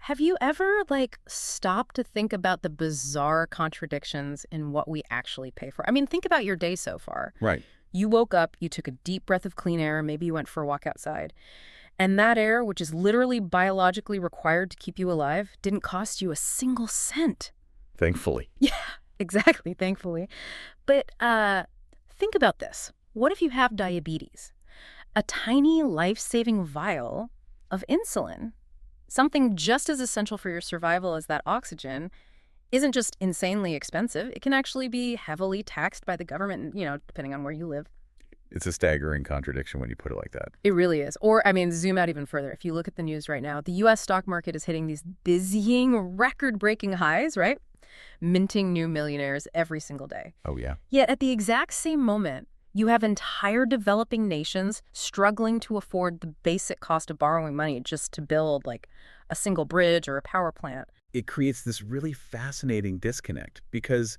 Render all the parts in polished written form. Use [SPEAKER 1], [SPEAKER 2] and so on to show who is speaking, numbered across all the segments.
[SPEAKER 1] Have you ever, stopped to think about the bizarre contradictions in what we actually pay for? I mean, think about your day so far.
[SPEAKER 2] Right.
[SPEAKER 1] You woke up, you took a deep breath of clean air, maybe you went for a walk outside. And that air, which is literally biologically required to keep you alive, didn't cost you a single cent.
[SPEAKER 2] Thankfully.
[SPEAKER 1] Yeah, exactly, thankfully. But think about this. What if you have diabetes? A tiny life-saving vial of insulin, something just as essential for your survival as that oxygen, isn't just insanely expensive. It can actually be heavily taxed by the government, depending on where you live.
[SPEAKER 2] It's a staggering contradiction when you put it like that.
[SPEAKER 1] It really is. Or, I mean, zoom out even further. If you look at the news right now, the U.S. stock market is hitting these dizzying, record-breaking highs, right? Minting new millionaires every single day.
[SPEAKER 2] Oh, yeah.
[SPEAKER 1] Yet at the exact same moment, you have entire developing nations struggling to afford the basic cost of borrowing money just to build, a single bridge or a power plant.
[SPEAKER 2] It creates this really fascinating disconnect because,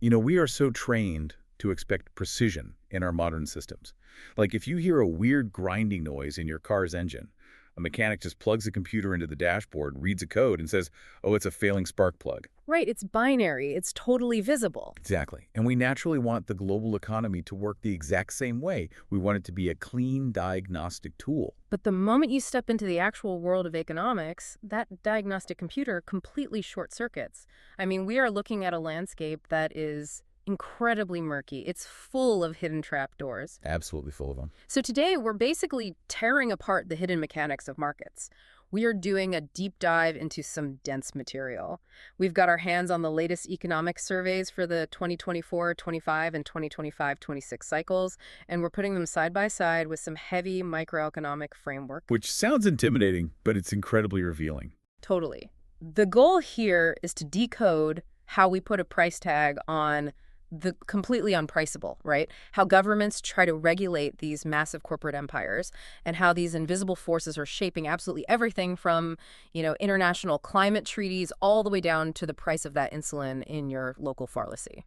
[SPEAKER 2] we are so trained to expect precision in our modern systems. Like if you hear a weird grinding noise in your car's engine, a mechanic just plugs a computer into the dashboard, reads a code, and says, oh, it's a failing spark plug.
[SPEAKER 1] Right, it's binary. It's totally visible.
[SPEAKER 2] Exactly. And we naturally want the global economy to work the exact same way. We want it to be a clean diagnostic tool.
[SPEAKER 1] But the moment you step into the actual world of economics, that diagnostic computer completely short-circuits. I mean, we are looking at a landscape that is incredibly murky. It's full of hidden trapdoors.
[SPEAKER 2] Absolutely full of them.
[SPEAKER 1] So today, we're basically tearing apart the hidden mechanics of markets. We are doing a deep dive into some dense material. We've got our hands on the latest economic surveys for the 2024-25 and 2025-26 cycles, and we're putting them side by side with some heavy microeconomic framework.
[SPEAKER 2] Which sounds intimidating, but it's incredibly revealing.
[SPEAKER 1] Totally. The goal here is to decode how we put a price tag on the completely unpriceable, right? How governments try to regulate these massive corporate empires and how these invisible forces are shaping absolutely everything from, international climate treaties all the way down to the price of that insulin in your local pharmacy.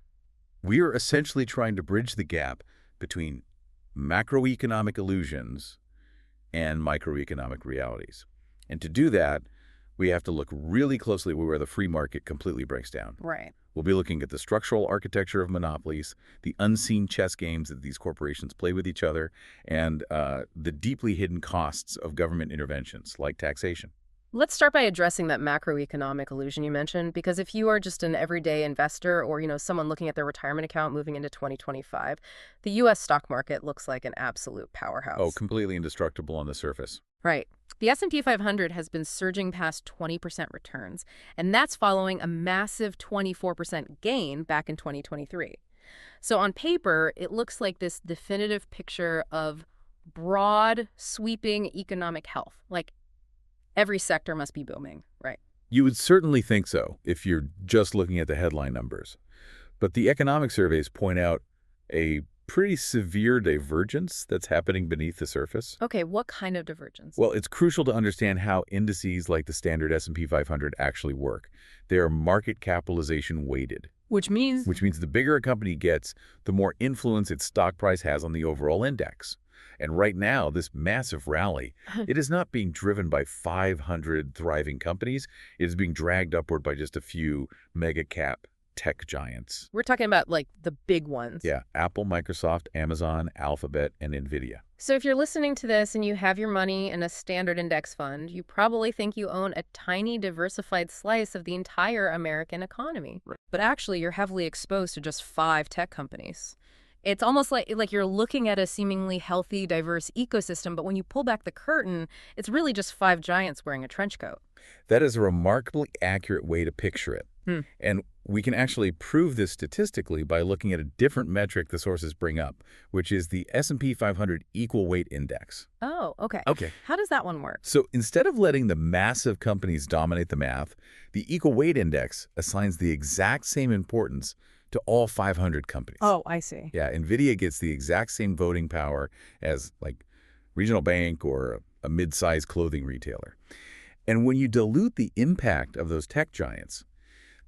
[SPEAKER 2] We are essentially trying to bridge the gap between macroeconomic illusions and microeconomic realities. And to do that, we have to look really closely where the free market completely breaks down.
[SPEAKER 1] Right.
[SPEAKER 2] We'll be looking at the structural architecture of monopolies, the unseen chess games that these corporations play with each other, and the deeply hidden costs of government interventions, like taxation.
[SPEAKER 1] Let's start by addressing that macroeconomic illusion you mentioned, because if you are just an everyday investor or, someone looking at their retirement account moving into 2025, the U.S. stock market looks like an absolute powerhouse.
[SPEAKER 2] Oh, completely indestructible on the surface.
[SPEAKER 1] Right. The S&P 500 has been surging past 20% returns, and that's following a massive 24% gain back in 2023. So on paper, it looks like this definitive picture of broad, sweeping economic health. Like every sector must be booming, right?
[SPEAKER 2] You would certainly think so if you're just looking at the headline numbers. But the economic surveys point out a pretty severe divergence that's happening beneath the surface.
[SPEAKER 1] Okay, what kind of divergence?
[SPEAKER 2] Well, it's crucial to understand how indices like the standard S&P 500 actually work. They are market capitalization weighted.
[SPEAKER 1] Which means
[SPEAKER 2] the bigger a company gets, the more influence its stock price has on the overall index. And right now, this massive rally, it is not being driven by 500 thriving companies. It is being dragged upward by just a few mega cap tech giants.
[SPEAKER 1] We're talking about the big ones.
[SPEAKER 2] Yeah, Apple, Microsoft, Amazon, Alphabet, and NVIDIA.
[SPEAKER 1] So if you're listening to this and you have your money in a standard index fund, you probably think you own a tiny diversified slice of the entire American economy.
[SPEAKER 2] Right.
[SPEAKER 1] But actually, you're heavily exposed to just 5 tech companies. It's almost like you're looking at a seemingly healthy, diverse ecosystem, but when you pull back the curtain, it's really just 5 giants wearing a trench coat.
[SPEAKER 2] That is a remarkably accurate way to picture it. And we can actually prove this statistically by looking at a different metric the sources bring up, which is the S&P 500 Equal Weight Index.
[SPEAKER 1] Oh, okay.
[SPEAKER 2] Okay.
[SPEAKER 1] How does that one work?
[SPEAKER 2] So instead of letting the massive companies dominate the math, the Equal Weight Index assigns the exact same importance to all 500 companies.
[SPEAKER 1] Oh, I see.
[SPEAKER 2] Yeah, NVIDIA gets the exact same voting power as regional bank or a mid-sized clothing retailer. And when you dilute the impact of those tech giants,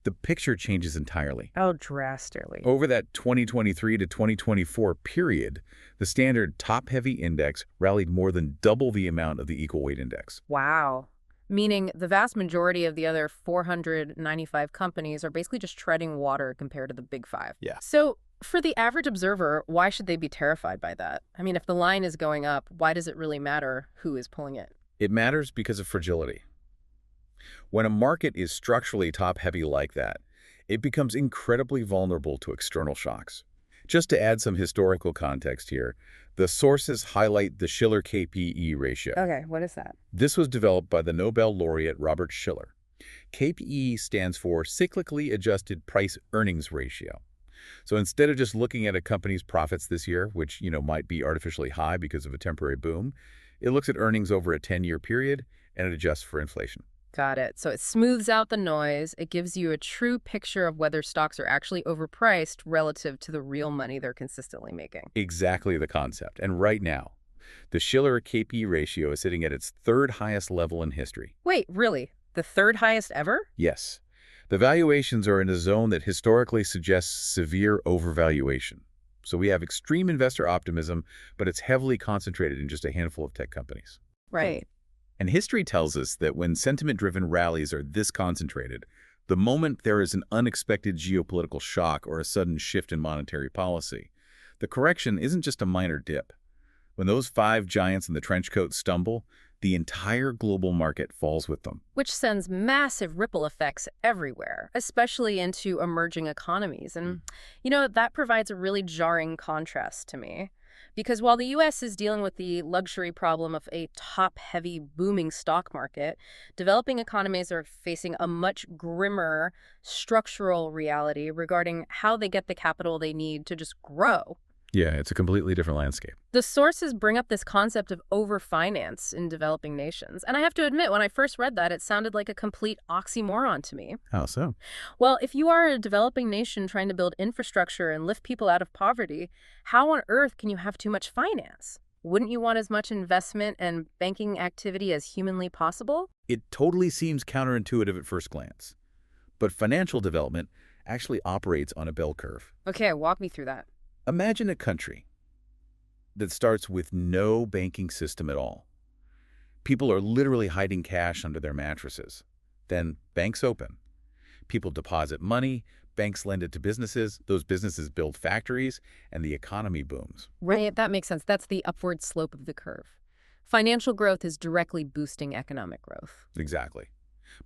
[SPEAKER 2] the picture changes entirely.
[SPEAKER 1] Oh, drastically.
[SPEAKER 2] Over that 2023 to 2024 period, the standard top-heavy index rallied more than double the amount of the equal weight index.
[SPEAKER 1] Wow. meaning the vast majority of the other 495 companies are basically just treading water compared to the big five.
[SPEAKER 2] Yeah.
[SPEAKER 1] So for the average observer, why should they be terrified by that? I mean, if the line is going up, why does it really matter who is pulling it?
[SPEAKER 2] It matters because of fragility. When a market is structurally top-heavy like that, it becomes incredibly vulnerable to external shocks. Just to add some historical context here, the sources highlight the Shiller-KPE ratio.
[SPEAKER 1] Okay, what is that?
[SPEAKER 2] This was developed by the Nobel laureate Robert Shiller. KPE stands for Cyclically Adjusted Price-Earnings Ratio. So instead of just looking at a company's profits this year, which, might be artificially high because of a temporary boom, it looks at earnings over a 10-year period and it adjusts for inflation.
[SPEAKER 1] Got it. So it smooths out the noise. It gives you a true picture of whether stocks are actually overpriced relative to the real money they're consistently making.
[SPEAKER 2] Exactly the concept. And right now, the Shiller-KPE ratio is sitting at its third highest level in history.
[SPEAKER 1] Wait, really? The third highest ever?
[SPEAKER 2] Yes. The valuations are in a zone that historically suggests severe overvaluation. So we have extreme investor optimism, but it's heavily concentrated in just a handful of tech companies.
[SPEAKER 1] Right.
[SPEAKER 2] And history tells us that when sentiment-driven rallies are this concentrated, the moment there is an unexpected geopolitical shock or a sudden shift in monetary policy, the correction isn't just a minor dip. When those five giants in the trench coat stumble, the entire global market falls with them.
[SPEAKER 1] Which sends massive ripple effects everywhere, especially into emerging economies. And, that provides a really jarring contrast to me. Because while the U.S. is dealing with the luxury problem of a top-heavy booming stock market, developing economies are facing a much grimmer structural reality regarding how they get the capital they need to just grow.
[SPEAKER 2] Yeah, it's a completely different landscape.
[SPEAKER 1] The sources bring up this concept of overfinance in developing nations. And I have to admit, when I first read that, it sounded like a complete oxymoron to me.
[SPEAKER 2] How so?
[SPEAKER 1] Well, if you are a developing nation trying to build infrastructure and lift people out of poverty, how on earth can you have too much finance? Wouldn't you want as much investment and banking activity as humanly possible?
[SPEAKER 2] It totally seems counterintuitive at first glance. But financial development actually operates on a bell curve.
[SPEAKER 1] Okay, walk me through that.
[SPEAKER 2] Imagine a country that starts with no banking system at all. People are literally hiding cash under their mattresses. Then banks open. People deposit money, banks lend it to businesses, those businesses build factories, and the economy booms.
[SPEAKER 1] Right, that makes sense. That's the upward slope of the curve. Financial growth is directly boosting economic growth.
[SPEAKER 2] Exactly.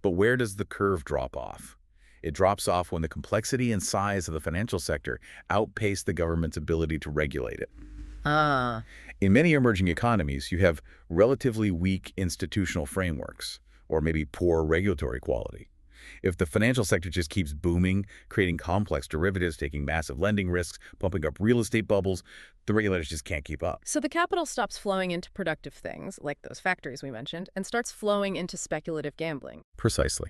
[SPEAKER 2] But where does the curve drop off? It drops off when the complexity and size of the financial sector outpace the government's ability to regulate it. In many emerging economies, you have relatively weak institutional frameworks, or maybe poor regulatory quality. If the financial sector just keeps booming, creating complex derivatives, taking massive lending risks, pumping up real estate bubbles, the regulators just can't keep up.
[SPEAKER 1] So the capital stops flowing into productive things, like those factories we mentioned, and starts flowing into speculative gambling.
[SPEAKER 2] Precisely.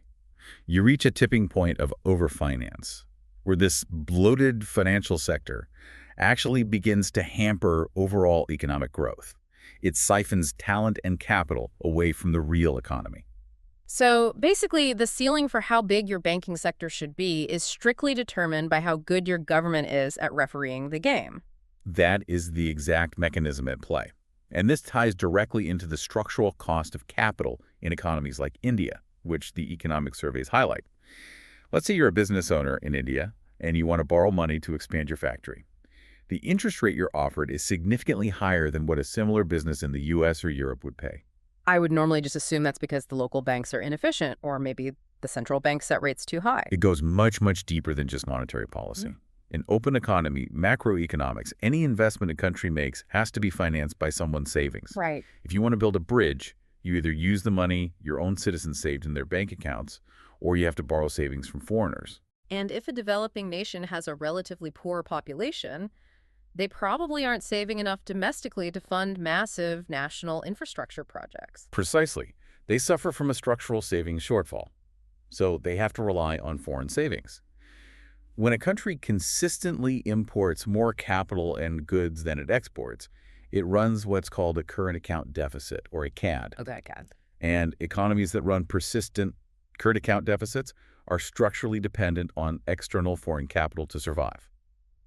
[SPEAKER 2] You reach a tipping point of overfinance, where this bloated financial sector actually begins to hamper overall economic growth. It siphons talent and capital away from the real economy.
[SPEAKER 1] So basically, the ceiling for how big your banking sector should be is strictly determined by how good your government is at refereeing the game.
[SPEAKER 2] That is the exact mechanism at play. And this ties directly into the structural cost of capital in economies like India, which the economic surveys highlight. Let's say you're a business owner in India and you want to borrow money to expand your factory. The interest rate you're offered is significantly higher than what a similar business in the US or Europe would pay.
[SPEAKER 1] I would normally just assume that's because the local banks are inefficient, or maybe the central bank set rates too high.
[SPEAKER 2] It goes much, much deeper than just monetary policy. In open economy, macroeconomics, any investment a country makes has to be financed by someone's savings.
[SPEAKER 1] Right.
[SPEAKER 2] If you want to build a bridge, you either use the money your own citizens saved in their bank accounts, or you have to borrow savings from foreigners.
[SPEAKER 1] And if a developing nation has a relatively poor population, they probably aren't saving enough domestically to fund massive national infrastructure projects.
[SPEAKER 2] Precisely. They suffer from a structural savings shortfall, so they have to rely on foreign savings. When a country consistently imports more capital and goods than it exports, it runs what's called a current account deficit, or a CAD.
[SPEAKER 1] Okay, CAD.
[SPEAKER 2] And economies that run persistent current account deficits are structurally dependent on external foreign capital to survive.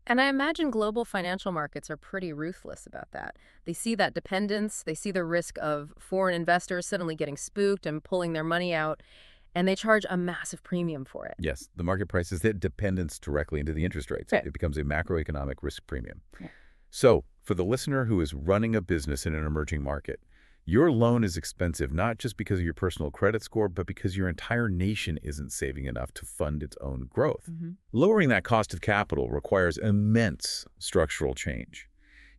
[SPEAKER 1] And I imagine global financial markets are pretty ruthless about that. They see that dependence, they see the risk of foreign investors suddenly getting spooked and pulling their money out, and they charge a massive premium for it.
[SPEAKER 2] Yes, the market prices that dependence directly into the interest rates.
[SPEAKER 1] Right.
[SPEAKER 2] It becomes a macroeconomic risk premium.
[SPEAKER 1] Yeah.
[SPEAKER 2] So, for the listener who is running a business in an emerging market, your loan is expensive not just because of your personal credit score, but because your entire nation isn't saving enough to fund its own growth. Lowering that cost of capital requires immense structural change.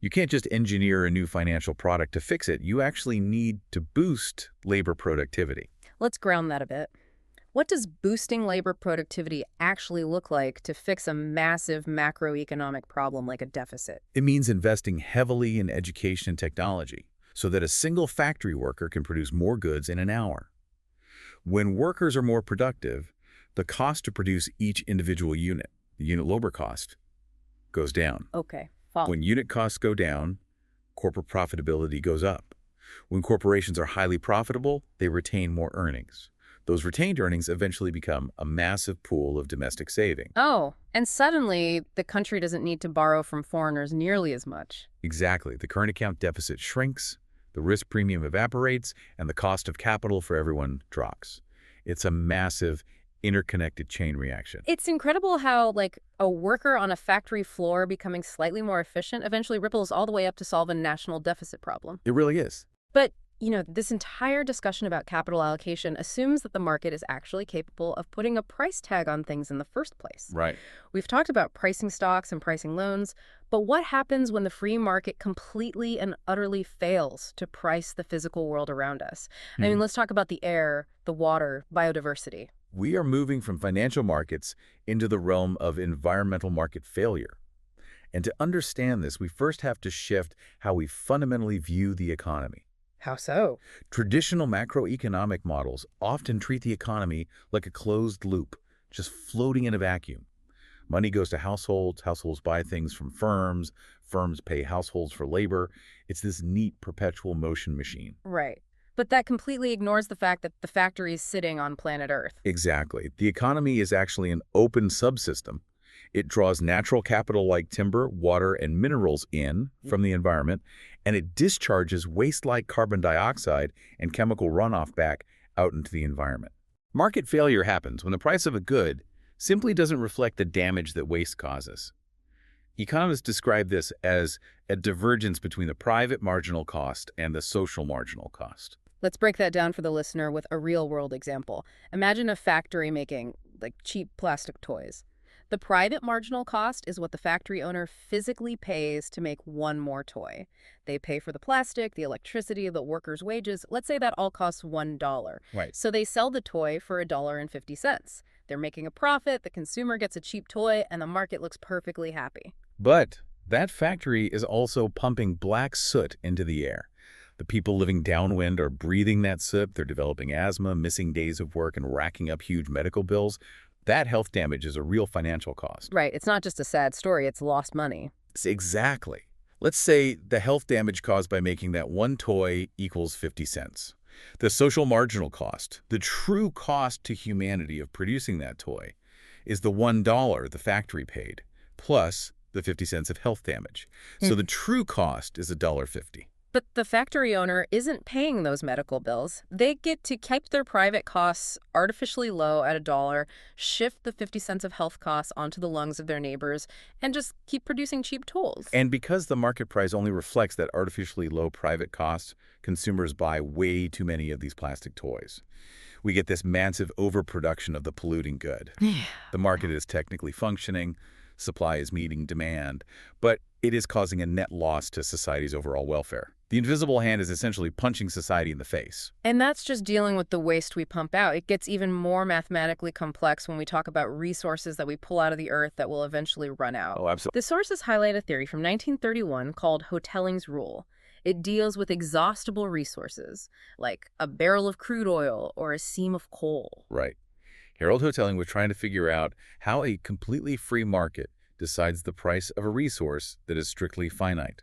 [SPEAKER 2] You can't just engineer a new financial product to fix it. You actually need to boost labor productivity.
[SPEAKER 1] Let's ground that a bit. What does boosting labor productivity actually look like to fix a massive macroeconomic problem like a deficit?
[SPEAKER 2] It means investing heavily in education and technology so that a single factory worker can produce more goods in an hour. When workers are more productive, the cost to produce each individual unit, the unit labor cost, goes down.
[SPEAKER 1] Okay, follow.
[SPEAKER 2] When unit costs go down, corporate profitability goes up. When corporations are highly profitable, they retain more earnings. Those retained earnings eventually become a massive pool of domestic saving.
[SPEAKER 1] Oh, and suddenly the country doesn't need to borrow from foreigners nearly as much.
[SPEAKER 2] Exactly. The current account deficit shrinks, the risk premium evaporates, and the cost of capital for everyone drops. It's a massive, interconnected chain reaction.
[SPEAKER 1] It's incredible how, like, a worker on a factory floor becoming slightly more efficient eventually ripples all the way up to solve a national deficit problem.
[SPEAKER 2] It really is.
[SPEAKER 1] But, this entire discussion about capital allocation assumes that the market is actually capable of putting a price tag on things in the first place.
[SPEAKER 2] Right.
[SPEAKER 1] We've talked about pricing stocks and pricing loans, but what happens when the free market completely and utterly fails to price the physical world around us? I mean, let's talk about the air, the water, biodiversity.
[SPEAKER 2] We are moving from financial markets into the realm of environmental market failure. And to understand this, we first have to shift how we fundamentally view the economy.
[SPEAKER 1] How so?
[SPEAKER 2] Traditional macroeconomic models often treat the economy like a closed loop, just floating in a vacuum. Money goes to households, households buy things from firms, firms pay households for labor. It's this neat perpetual motion machine.
[SPEAKER 1] Right. But that completely ignores the fact that the factory is sitting on planet Earth.
[SPEAKER 2] Exactly. The economy is actually an open subsystem. It draws natural capital like timber, water, and minerals in from the environment, and it discharges waste like carbon dioxide and chemical runoff back out into the environment. Market failure happens when the price of a good simply doesn't reflect the damage that waste causes. Economists describe this as a divergence between the private marginal cost and the social marginal cost.
[SPEAKER 1] Let's break that down for the listener with a real-world example. Imagine a factory making, cheap plastic toys. The private marginal cost is what the factory owner physically pays to make one more toy. They pay for the plastic, the electricity, the workers' wages. Let's say that all costs $1.
[SPEAKER 2] Right.
[SPEAKER 1] So they sell the toy for $1.50. They're making a profit, the consumer gets a cheap toy, and the market looks perfectly happy.
[SPEAKER 2] But that factory is also pumping black soot into the air. The people living downwind are breathing that soot. They're developing asthma, missing days of work, and racking up huge medical bills. That health damage is a real financial cost.
[SPEAKER 1] Right. It's not just a sad story. It's lost money.
[SPEAKER 2] Exactly. Let's say the health damage caused by making that one toy equals 50 cents. The social marginal cost, the true cost to humanity of producing that toy, is the $1 the factory paid, plus the 50 cents of health damage. So the true cost is $1.50.
[SPEAKER 1] But the factory owner isn't paying those medical bills. They get to keep their private costs artificially low at $1, shift the 50 cents of health costs onto the lungs of their neighbors, and just keep producing cheap tools.
[SPEAKER 2] And because the market price only reflects that artificially low private cost, consumers buy way too many of these plastic toys. We get this massive overproduction of the polluting good. The market is technically functioning, supply is meeting demand, but it is causing a net loss to society's overall welfare. The invisible hand is essentially punching society in the face.
[SPEAKER 1] And that's just dealing with the waste we pump out. It gets even more mathematically complex when we talk about resources that we pull out of the earth that will eventually run out.
[SPEAKER 2] Oh, absolutely.
[SPEAKER 1] The sources highlight a theory from 1931 called Hotelling's Rule. It deals with exhaustible resources, like a barrel of crude oil or a seam of coal.
[SPEAKER 2] Right. Harold Hotelling was trying to figure out how a completely free market decides the price of a resource that is strictly finite.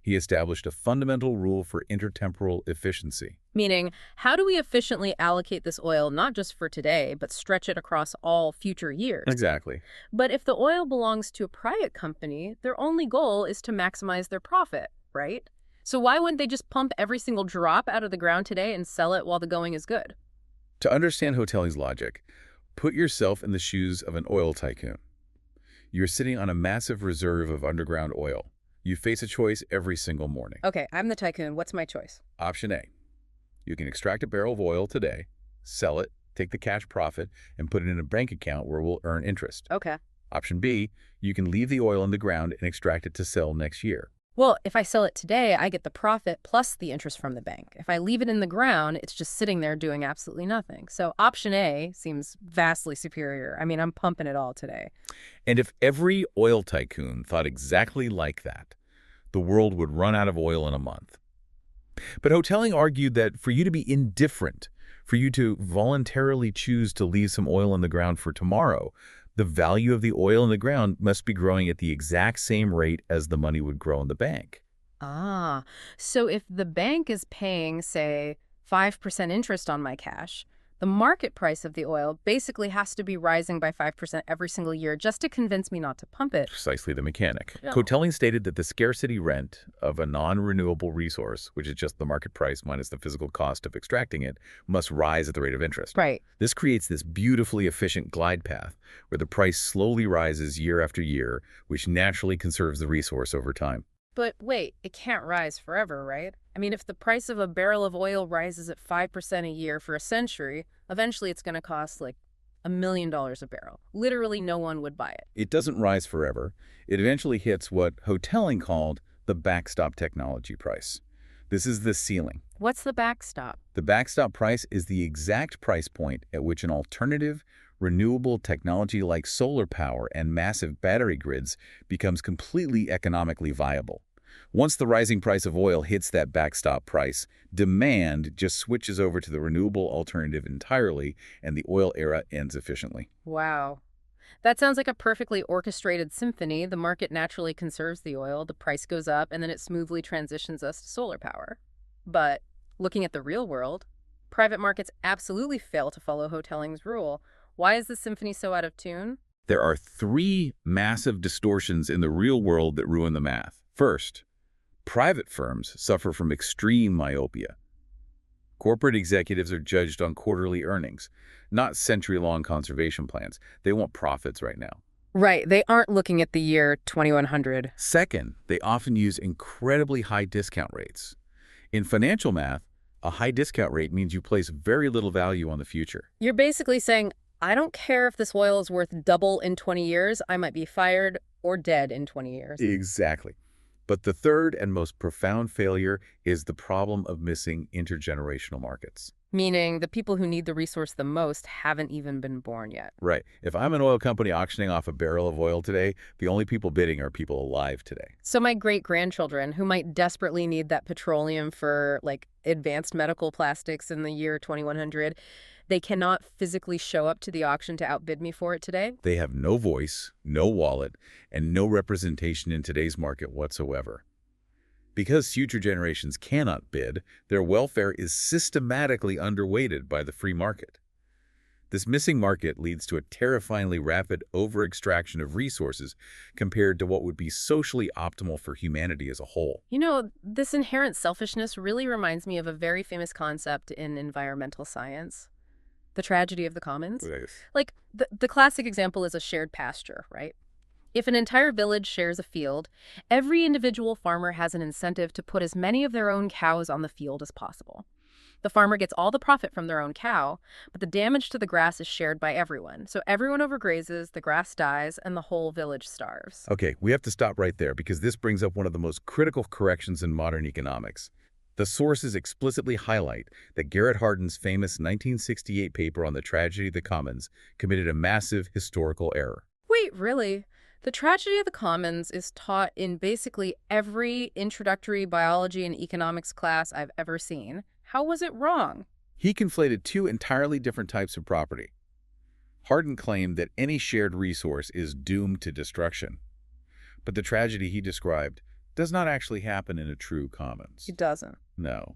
[SPEAKER 2] He established a fundamental rule for intertemporal efficiency.
[SPEAKER 1] Meaning, how do we efficiently allocate this oil not just for today, but stretch it across all future years?
[SPEAKER 2] Exactly.
[SPEAKER 1] But if the oil belongs to a private company, their only goal is to maximize their profit, right? So why wouldn't they just pump every single drop out of the ground today and sell it while the going is good?
[SPEAKER 2] To understand Hotelling's logic, put yourself in the shoes of an oil tycoon. You're sitting on a massive reserve of underground oil. You face a choice every single morning.
[SPEAKER 1] Okay, I'm the tycoon. What's my choice?
[SPEAKER 2] Option A. You can extract a barrel of oil today, sell it, take the cash profit, and put it in a bank account where we'll earn interest.
[SPEAKER 1] Okay.
[SPEAKER 2] Option B. You can leave the oil in the ground and extract it to sell next year.
[SPEAKER 1] Well, if I sell it today, I get the profit plus the interest from the bank. If I leave it in the ground, it's just sitting there doing absolutely nothing. So option A seems vastly superior. I mean, I'm pumping it all today.
[SPEAKER 2] And if every oil tycoon thought exactly like that, the world would run out of oil in a month. But Hotelling argued that for you to be indifferent, for you to voluntarily choose to leave some oil in the ground for tomorrow, the value of the oil in the ground must be growing at the exact same rate as the money would grow in the bank.
[SPEAKER 1] Ah, so if the bank is paying, say, 5% interest on my cash, the market price of the oil basically has to be rising by 5% every single year just to convince me not to pump it.
[SPEAKER 2] Precisely the mechanic.
[SPEAKER 1] Yeah.
[SPEAKER 2] Hotelling stated that the scarcity rent of a non-renewable resource, which is just the market price minus the physical cost of extracting it, must rise at the rate of interest.
[SPEAKER 1] Right.
[SPEAKER 2] This creates this beautifully efficient glide path where the price slowly rises year after year, which naturally conserves the resource over time.
[SPEAKER 1] But wait, it can't rise forever, right? I mean, if the price of a barrel of oil rises at 5% a year for a century, eventually it's going to cost like $1 million a barrel. Literally no one would buy it.
[SPEAKER 2] It doesn't rise forever. It eventually hits what Hotelling called the backstop technology price. This is the ceiling.
[SPEAKER 1] What's the backstop?
[SPEAKER 2] The backstop price is the exact price point at which an alternative, renewable technology like solar power and massive battery grids becomes completely economically viable. Once the rising price of oil hits that backstop price, demand just switches over to the renewable alternative entirely, and the oil era ends efficiently.
[SPEAKER 1] Wow. That sounds like a perfectly orchestrated symphony. The market naturally conserves the oil, the price goes up, and then it smoothly transitions us to solar power. But looking at the real world, private markets absolutely fail to follow Hotelling's rule. Why is the symphony so out of tune?
[SPEAKER 2] There are three massive distortions in the real world that ruin the math. First, private firms suffer from extreme myopia. Corporate executives are judged on quarterly earnings, not century-long conservation plans. They want profits right now.
[SPEAKER 1] Right, they aren't looking at the year 2100.
[SPEAKER 2] Second, they often use incredibly high discount rates. In financial math, a high discount rate means you place very little value on the future.
[SPEAKER 1] You're basically saying, I don't care if this oil is worth double in 20 years, I might be fired or dead in 20 years.
[SPEAKER 2] Exactly. But the third and most profound failure is the problem of missing intergenerational markets.
[SPEAKER 1] Meaning the people who need the resource the most haven't even been born yet.
[SPEAKER 2] Right. If I'm an oil company auctioning off a barrel of oil today, the only people bidding are people alive today.
[SPEAKER 1] So my great-grandchildren, who might desperately need that petroleum for, like, advanced medical plastics in the year 2100, they cannot physically show up to the auction to outbid me for it today?
[SPEAKER 2] They have no voice, no wallet, and no representation in today's market whatsoever. Because future generations cannot bid, their welfare is systematically underweighted by the free market. This missing market leads to a terrifyingly rapid over-extraction of resources compared to what would be socially optimal for humanity as a whole.
[SPEAKER 1] You know, this inherent selfishness really reminds me of a very famous concept in environmental science. The tragedy of the commons. Like, the classic example is a shared pasture, right? If an entire village shares a field, every individual farmer has an incentive to put as many of their own cows on the field as possible. The farmer gets all the profit from their own cow, but the damage to the grass is shared by everyone. So everyone overgrazes, the grass dies, and the whole village starves.
[SPEAKER 2] Okay, we have to stop right there because this brings up one of the most critical corrections in modern economics. The sources explicitly highlight that Garrett Hardin's famous 1968 paper on the tragedy of the commons committed a massive historical error.
[SPEAKER 1] Wait, really? The tragedy of the commons is taught in basically every introductory biology and economics class I've ever seen. How was it wrong?
[SPEAKER 2] He conflated two entirely different types of property. Hardin claimed that any shared resource is doomed to destruction. But the tragedy he described does not actually happen in a true commons.
[SPEAKER 1] It doesn't.
[SPEAKER 2] No.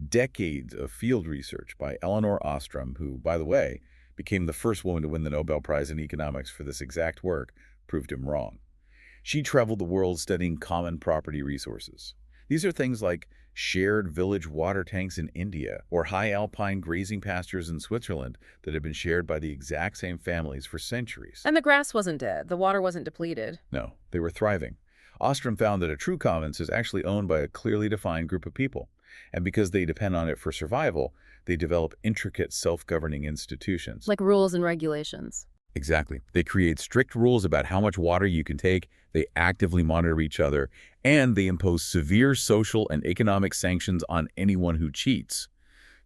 [SPEAKER 2] Decades of field research by Elinor Ostrom, who, by the way, became the first woman to win the Nobel Prize in economics for this exact work, proved him wrong. She traveled the world studying common property resources. These are things like shared village water tanks in India or high alpine grazing pastures in Switzerland that have been shared by the exact same families for centuries.
[SPEAKER 1] And the grass wasn't dead. The water wasn't depleted.
[SPEAKER 2] No, they were thriving. Ostrom found that a true commons is actually owned by a clearly defined group of people. And because they depend on it for survival, they develop intricate self-governing institutions.
[SPEAKER 1] Like rules and regulations.
[SPEAKER 2] Exactly. They create strict rules about how much water you can take, they actively monitor each other, and they impose severe social and economic sanctions on anyone who cheats.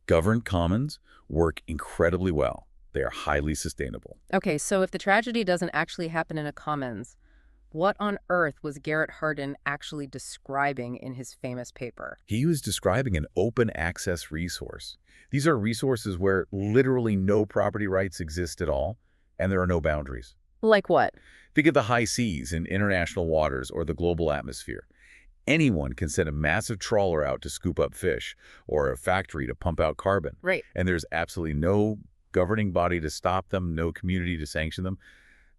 [SPEAKER 2] Governed commons work incredibly well. They are highly sustainable.
[SPEAKER 1] Okay, so if the tragedy doesn't actually happen in a commons, what on earth was Garrett Hardin actually describing in his famous paper?
[SPEAKER 2] He was describing an open access resource. These are resources where literally no property rights exist at all, and there are no boundaries.
[SPEAKER 1] Like what?
[SPEAKER 2] Think of the high seas in international waters or the global atmosphere. Anyone can send a massive trawler out to scoop up fish or a factory to pump out carbon.
[SPEAKER 1] Right.
[SPEAKER 2] And there's absolutely no governing body to stop them, no community to sanction them.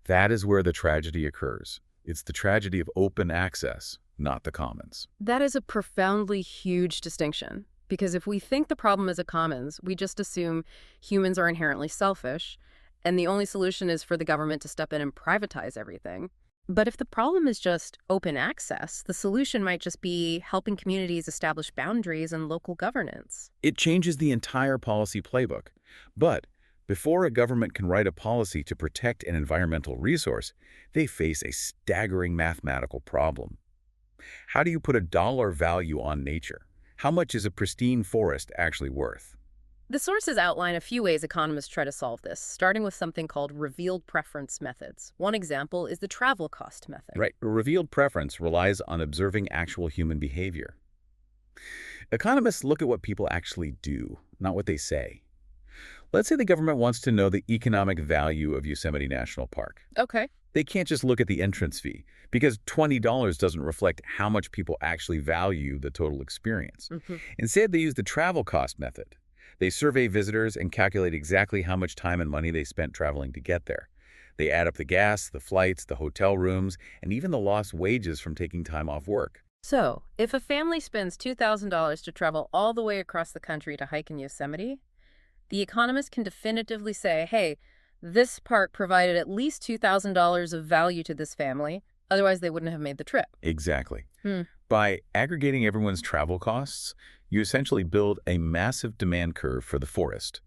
[SPEAKER 2] That is where the tragedy occurs. It's the tragedy of open access, not the commons.
[SPEAKER 1] That is a profoundly huge distinction. Because if we think the problem is a commons, we just assume humans are inherently selfish, and the only solution is for the government to step in and privatize everything. But if the problem is just open access, the solution might just be helping communities establish boundaries and local governance.
[SPEAKER 2] It changes the entire policy playbook. But before a government can write a policy to protect an environmental resource, they face a staggering mathematical problem. How do you put a dollar value on nature? How much is a pristine forest actually worth?
[SPEAKER 1] The sources outline a few ways economists try to solve this, starting with something called revealed preference methods. One example is the travel cost method.
[SPEAKER 2] Right. A revealed preference relies on observing actual human behavior. Economists look at what people actually do, not what they say. Let's say the government wants to know the economic value of Yosemite National Park.
[SPEAKER 1] Okay.
[SPEAKER 2] They can't just look at the entrance fee, because $20 doesn't reflect how much people actually value the total experience. Instead, they use the travel cost method. They survey visitors and calculate exactly how much time and money they spent traveling to get there. They add up the gas, the flights, the hotel rooms, and even the lost wages from taking time off work.
[SPEAKER 1] So, if a family spends $2,000 to travel all the way across the country to hike in Yosemite, the economist can definitively say, hey, this park provided at least $2,000 of value to this family, otherwise they wouldn't have made the trip.
[SPEAKER 2] Exactly. By aggregating everyone's travel costs, you essentially build a massive demand curve for the forest.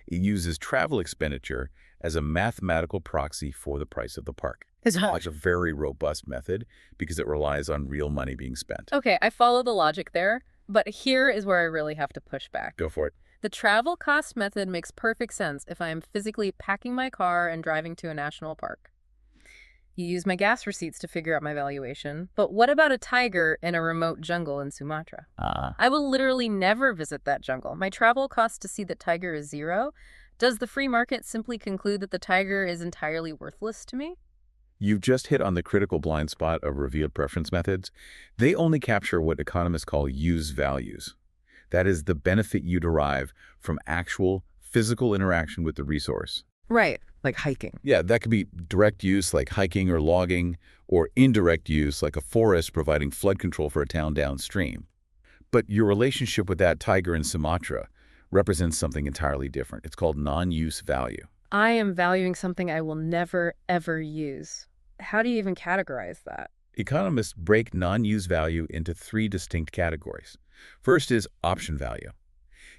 [SPEAKER 2] It uses travel expenditure as a mathematical proxy for the price of the park. It's a very robust method because it relies on real money being spent.
[SPEAKER 1] Okay, I follow the logic there, but here is where I really have to push back.
[SPEAKER 2] Go for it.
[SPEAKER 1] The travel cost method makes perfect sense if I am physically packing my car and driving to a national park. You use my gas receipts to figure out my valuation. But what about a tiger in a remote jungle in Sumatra? I will literally never visit that jungle. My travel cost to see the tiger is zero. Does the free market simply conclude that the tiger is entirely worthless to me?
[SPEAKER 2] You've just hit on the critical blind spot of revealed preference methods. They only capture what economists call use values. That is the benefit you derive from actual physical interaction with the resource.
[SPEAKER 1] Right, like hiking.
[SPEAKER 2] Yeah, that could be direct use like hiking or logging, or indirect use like a forest providing flood control for a town downstream. But your relationship with that tiger in Sumatra represents something entirely different. It's called non-use value.
[SPEAKER 1] I am valuing something I will never, ever use. How do you even categorize that?
[SPEAKER 2] Economists break non-use value into three distinct categories. First is option value.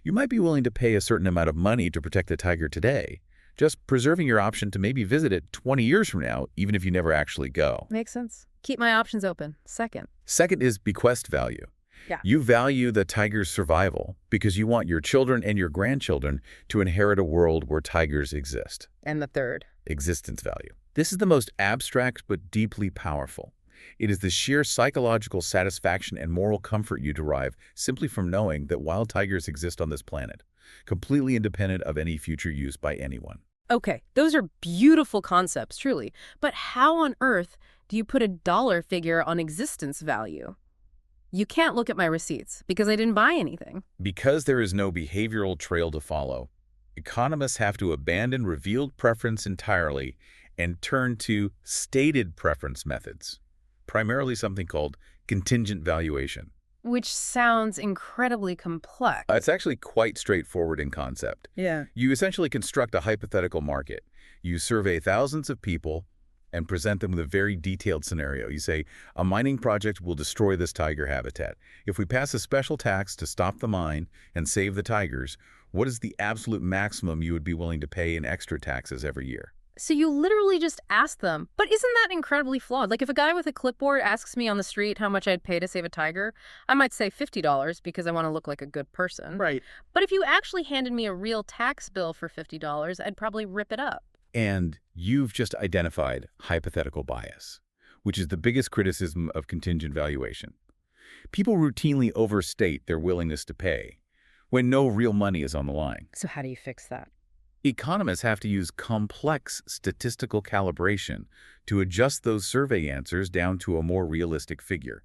[SPEAKER 2] You might be willing to pay a certain amount of money to protect the tiger today, just preserving your option to maybe visit it 20 years from now, even if you never actually go.
[SPEAKER 1] Makes sense. Keep my options open. Second
[SPEAKER 2] is bequest value.
[SPEAKER 1] Yeah.
[SPEAKER 2] You value the tiger's survival because you want your children and your grandchildren to inherit a world where tigers exist.
[SPEAKER 1] And the third?
[SPEAKER 2] Existence value. This is the most abstract but deeply powerful. It is the sheer psychological satisfaction and moral comfort you derive simply from knowing that wild tigers exist on this planet, completely independent of any future use by anyone.
[SPEAKER 1] Okay, those are beautiful concepts, truly. But how on earth do you put a dollar figure on existence value? You can't look at my receipts because I didn't buy anything.
[SPEAKER 2] Because there is no behavioral trail to follow, economists have to abandon revealed preference entirely and turn to stated preference methods, primarily something called contingent valuation.
[SPEAKER 1] Which sounds incredibly complex.
[SPEAKER 2] It's actually quite straightforward in concept.
[SPEAKER 1] Yeah.
[SPEAKER 2] You essentially construct a hypothetical market. You survey thousands of people and present them with a very detailed scenario. You say, a mining project will destroy this tiger habitat. If we pass a special tax to stop the mine and save the tigers, what is the absolute maximum you would be willing to pay in extra taxes every year?
[SPEAKER 1] So you literally just ask them. But isn't that incredibly flawed? Like if a guy with a clipboard asks me on the street how much I'd pay to save a tiger, I might say $50 because I want to look like a good person.
[SPEAKER 2] Right.
[SPEAKER 1] But if you actually handed me a real tax bill for $50, I'd probably rip it up.
[SPEAKER 2] And you've just identified hypothetical bias, which is the biggest criticism of contingent valuation. People routinely overstate their willingness to pay when no real money is on the line.
[SPEAKER 1] So how do you fix that?
[SPEAKER 2] Economists have to use complex statistical calibration to adjust those survey answers down to a more realistic figure.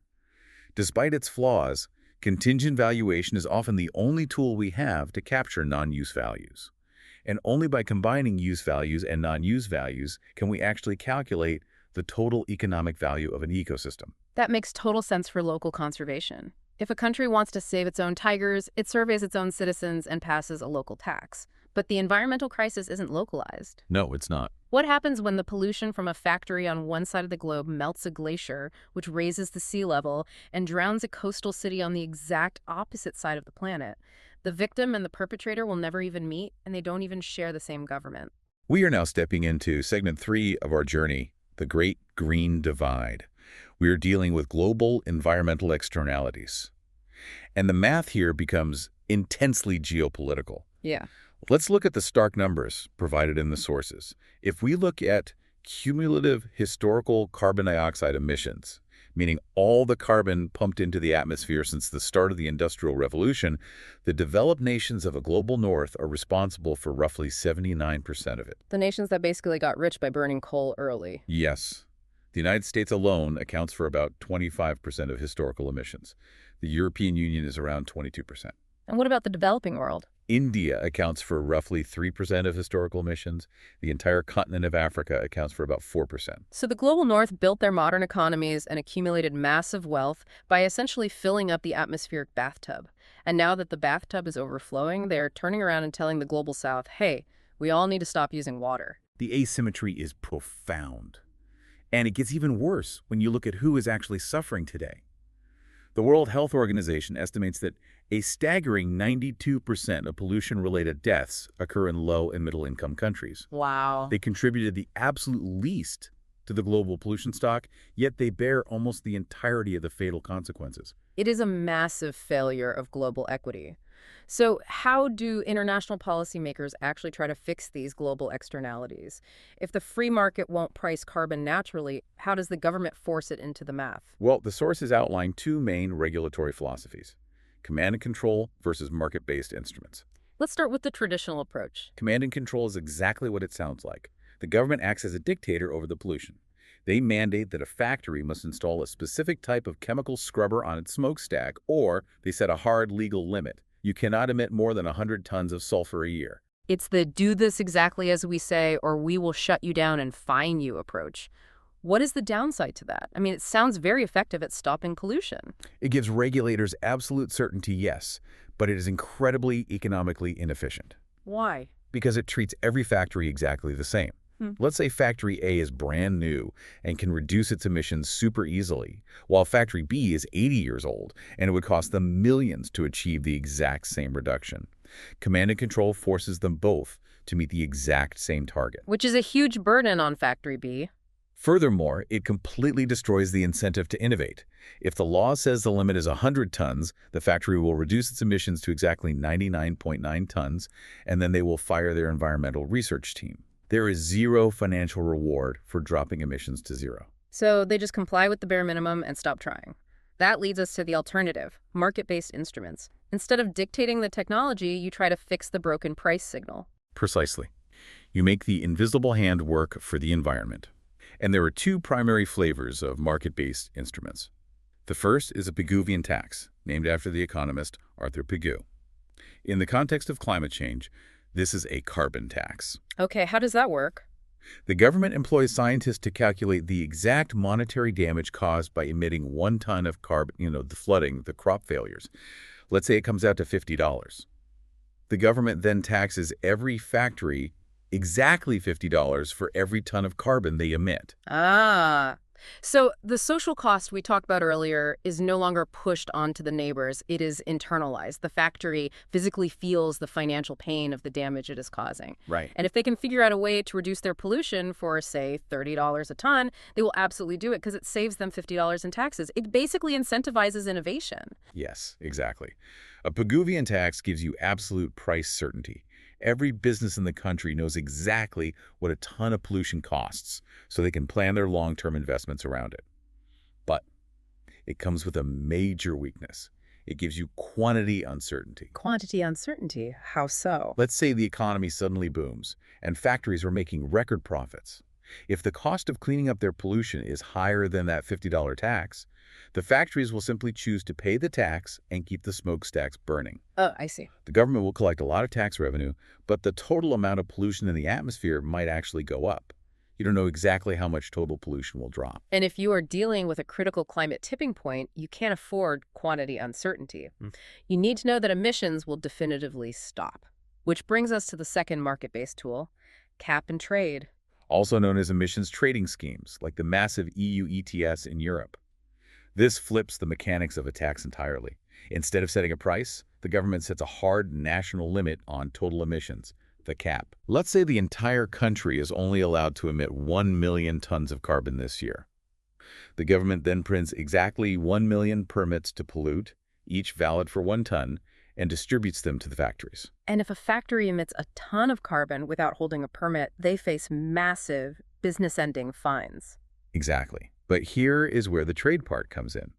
[SPEAKER 2] Despite its flaws, contingent valuation is often the only tool we have to capture non-use values. And only by combining use values and non-use values can we actually calculate the total economic value of an ecosystem.
[SPEAKER 1] That makes total sense for local conservation. If a country wants to save its own tigers, it surveys its own citizens and passes a local tax. But the environmental crisis isn't localized.
[SPEAKER 2] No, it's not.
[SPEAKER 1] What happens when the pollution from a factory on one side of the globe melts a glacier, which raises the sea level, and drowns a coastal city on the exact opposite side of the planet? The victim and the perpetrator will never even meet, and they don't even share the same government.
[SPEAKER 2] We are now stepping into segment 3 of our journey, the Great Green Divide. We are dealing with global environmental externalities. And the math here becomes intensely geopolitical.
[SPEAKER 1] Yeah.
[SPEAKER 2] Let's look at the stark numbers provided in the sources. If we look at cumulative historical carbon dioxide emissions, meaning all the carbon pumped into the atmosphere since the start of the Industrial Revolution, the developed nations of a global north are responsible for roughly 79% of it.
[SPEAKER 1] The nations that basically got rich by burning coal early.
[SPEAKER 2] Yes. The United States alone accounts for about 25% of historical emissions. The European Union is around 22%.
[SPEAKER 1] And what about the developing world?
[SPEAKER 2] India accounts for roughly 3% of historical emissions. The entire continent of Africa accounts for about 4%.
[SPEAKER 1] So the global north built their modern economies and accumulated massive wealth by essentially filling up the atmospheric bathtub. And now that the bathtub is overflowing, they're turning around and telling the global south, hey, we all need to stop using water.
[SPEAKER 2] The asymmetry is profound. And it gets even worse when you look at who is actually suffering today. The World Health Organization estimates that a staggering 92% of pollution-related deaths occur in low- and middle-income countries.
[SPEAKER 1] Wow.
[SPEAKER 2] They contributed the absolute least to the global pollution stock, yet they bear almost the entirety of the fatal consequences.
[SPEAKER 1] It is a massive failure of global equity. So how do international policymakers actually try to fix these global externalities? If the free market won't price carbon naturally, how does the government force it into the math?
[SPEAKER 2] Well, the sources outline two main regulatory philosophies: command and control versus market-based instruments.
[SPEAKER 1] Let's start with the traditional approach.
[SPEAKER 2] Command and control is exactly what it sounds like. The government acts as a dictator over the pollution. They mandate that a factory must install a specific type of chemical scrubber on its smokestack, or they set a hard legal limit. You cannot emit more than 100 tons of sulfur a year.
[SPEAKER 1] It's the do this exactly as we say or we will shut you down and fine you approach. What is the downside to that? I mean, it sounds very effective at stopping pollution.
[SPEAKER 2] It gives regulators absolute certainty, yes, but it is incredibly economically inefficient.
[SPEAKER 1] Why?
[SPEAKER 2] Because it treats every factory exactly the same. Let's say Factory A is brand new and can reduce its emissions super easily, while Factory B is 80 years old and it would cost them millions to achieve the exact same reduction. Command and control forces them both to meet the exact same target.
[SPEAKER 1] Which is a huge burden on Factory B.
[SPEAKER 2] Furthermore, it completely destroys the incentive to innovate. If the law says the limit is 100 tons, the factory will reduce its emissions to exactly 99.9 tons, and then they will fire their environmental research team. There is zero financial reward for dropping emissions to zero.
[SPEAKER 1] So they just comply with the bare minimum and stop trying. That leads us to the alternative, market-based instruments. Instead of dictating the technology, you try to fix the broken price signal.
[SPEAKER 2] Precisely. You make the invisible hand work for the environment. And there are two primary flavors of market-based instruments. The first is a Pigouvian tax, named after the economist Arthur Pigou. In the context of climate change, this is a carbon tax.
[SPEAKER 1] Okay, how does that work?
[SPEAKER 2] The government employs scientists to calculate the exact monetary damage caused by emitting 1 ton of carbon, the flooding, the crop failures. Let's say it comes out to $50. The government then taxes every factory exactly $50 for every ton of carbon they emit.
[SPEAKER 1] Ah, so the social cost we talked about earlier is no longer pushed onto the neighbors. It is internalized. The factory physically feels the financial pain of the damage it is causing.
[SPEAKER 2] Right.
[SPEAKER 1] And if they can figure out a way to reduce their pollution for, say, $30 a ton, they will absolutely do it because it saves them $50 in taxes. It basically incentivizes innovation.
[SPEAKER 2] Yes, exactly. A Pigouvian tax gives you absolute price certainty. Every business in the country knows exactly what a ton of pollution costs, so they can plan their long-term investments around it. But it comes with a major weakness. It gives you quantity uncertainty.
[SPEAKER 1] Quantity uncertainty. How so?
[SPEAKER 2] Let's say the economy suddenly booms, and factories are making record profits. If the cost of cleaning up their pollution is higher than that $50 tax, the factories will simply choose to pay the tax and keep the smokestacks burning.
[SPEAKER 1] Oh, I see.
[SPEAKER 2] The government will collect a lot of tax revenue, but the total amount of pollution in the atmosphere might actually go up. You don't know exactly how much total pollution will drop.
[SPEAKER 1] And if you are dealing with a critical climate tipping point, you can't afford quantity uncertainty. You need to know that emissions will definitively stop. Which brings us to the second market-based tool, cap and trade.
[SPEAKER 2] Also known as emissions trading schemes, like the massive EU ETS in Europe. This flips the mechanics of a tax entirely. Instead of setting a price, the government sets a hard national limit on total emissions, the cap. Let's say the entire country is only allowed to emit 1 million tons of carbon this year. The government then prints exactly 1 million permits to pollute, each valid for 1 ton, and distributes them to the factories.
[SPEAKER 1] And if a factory emits a ton of carbon without holding a permit, they face massive business-ending fines.
[SPEAKER 2] Exactly. But here is where the trade part comes in.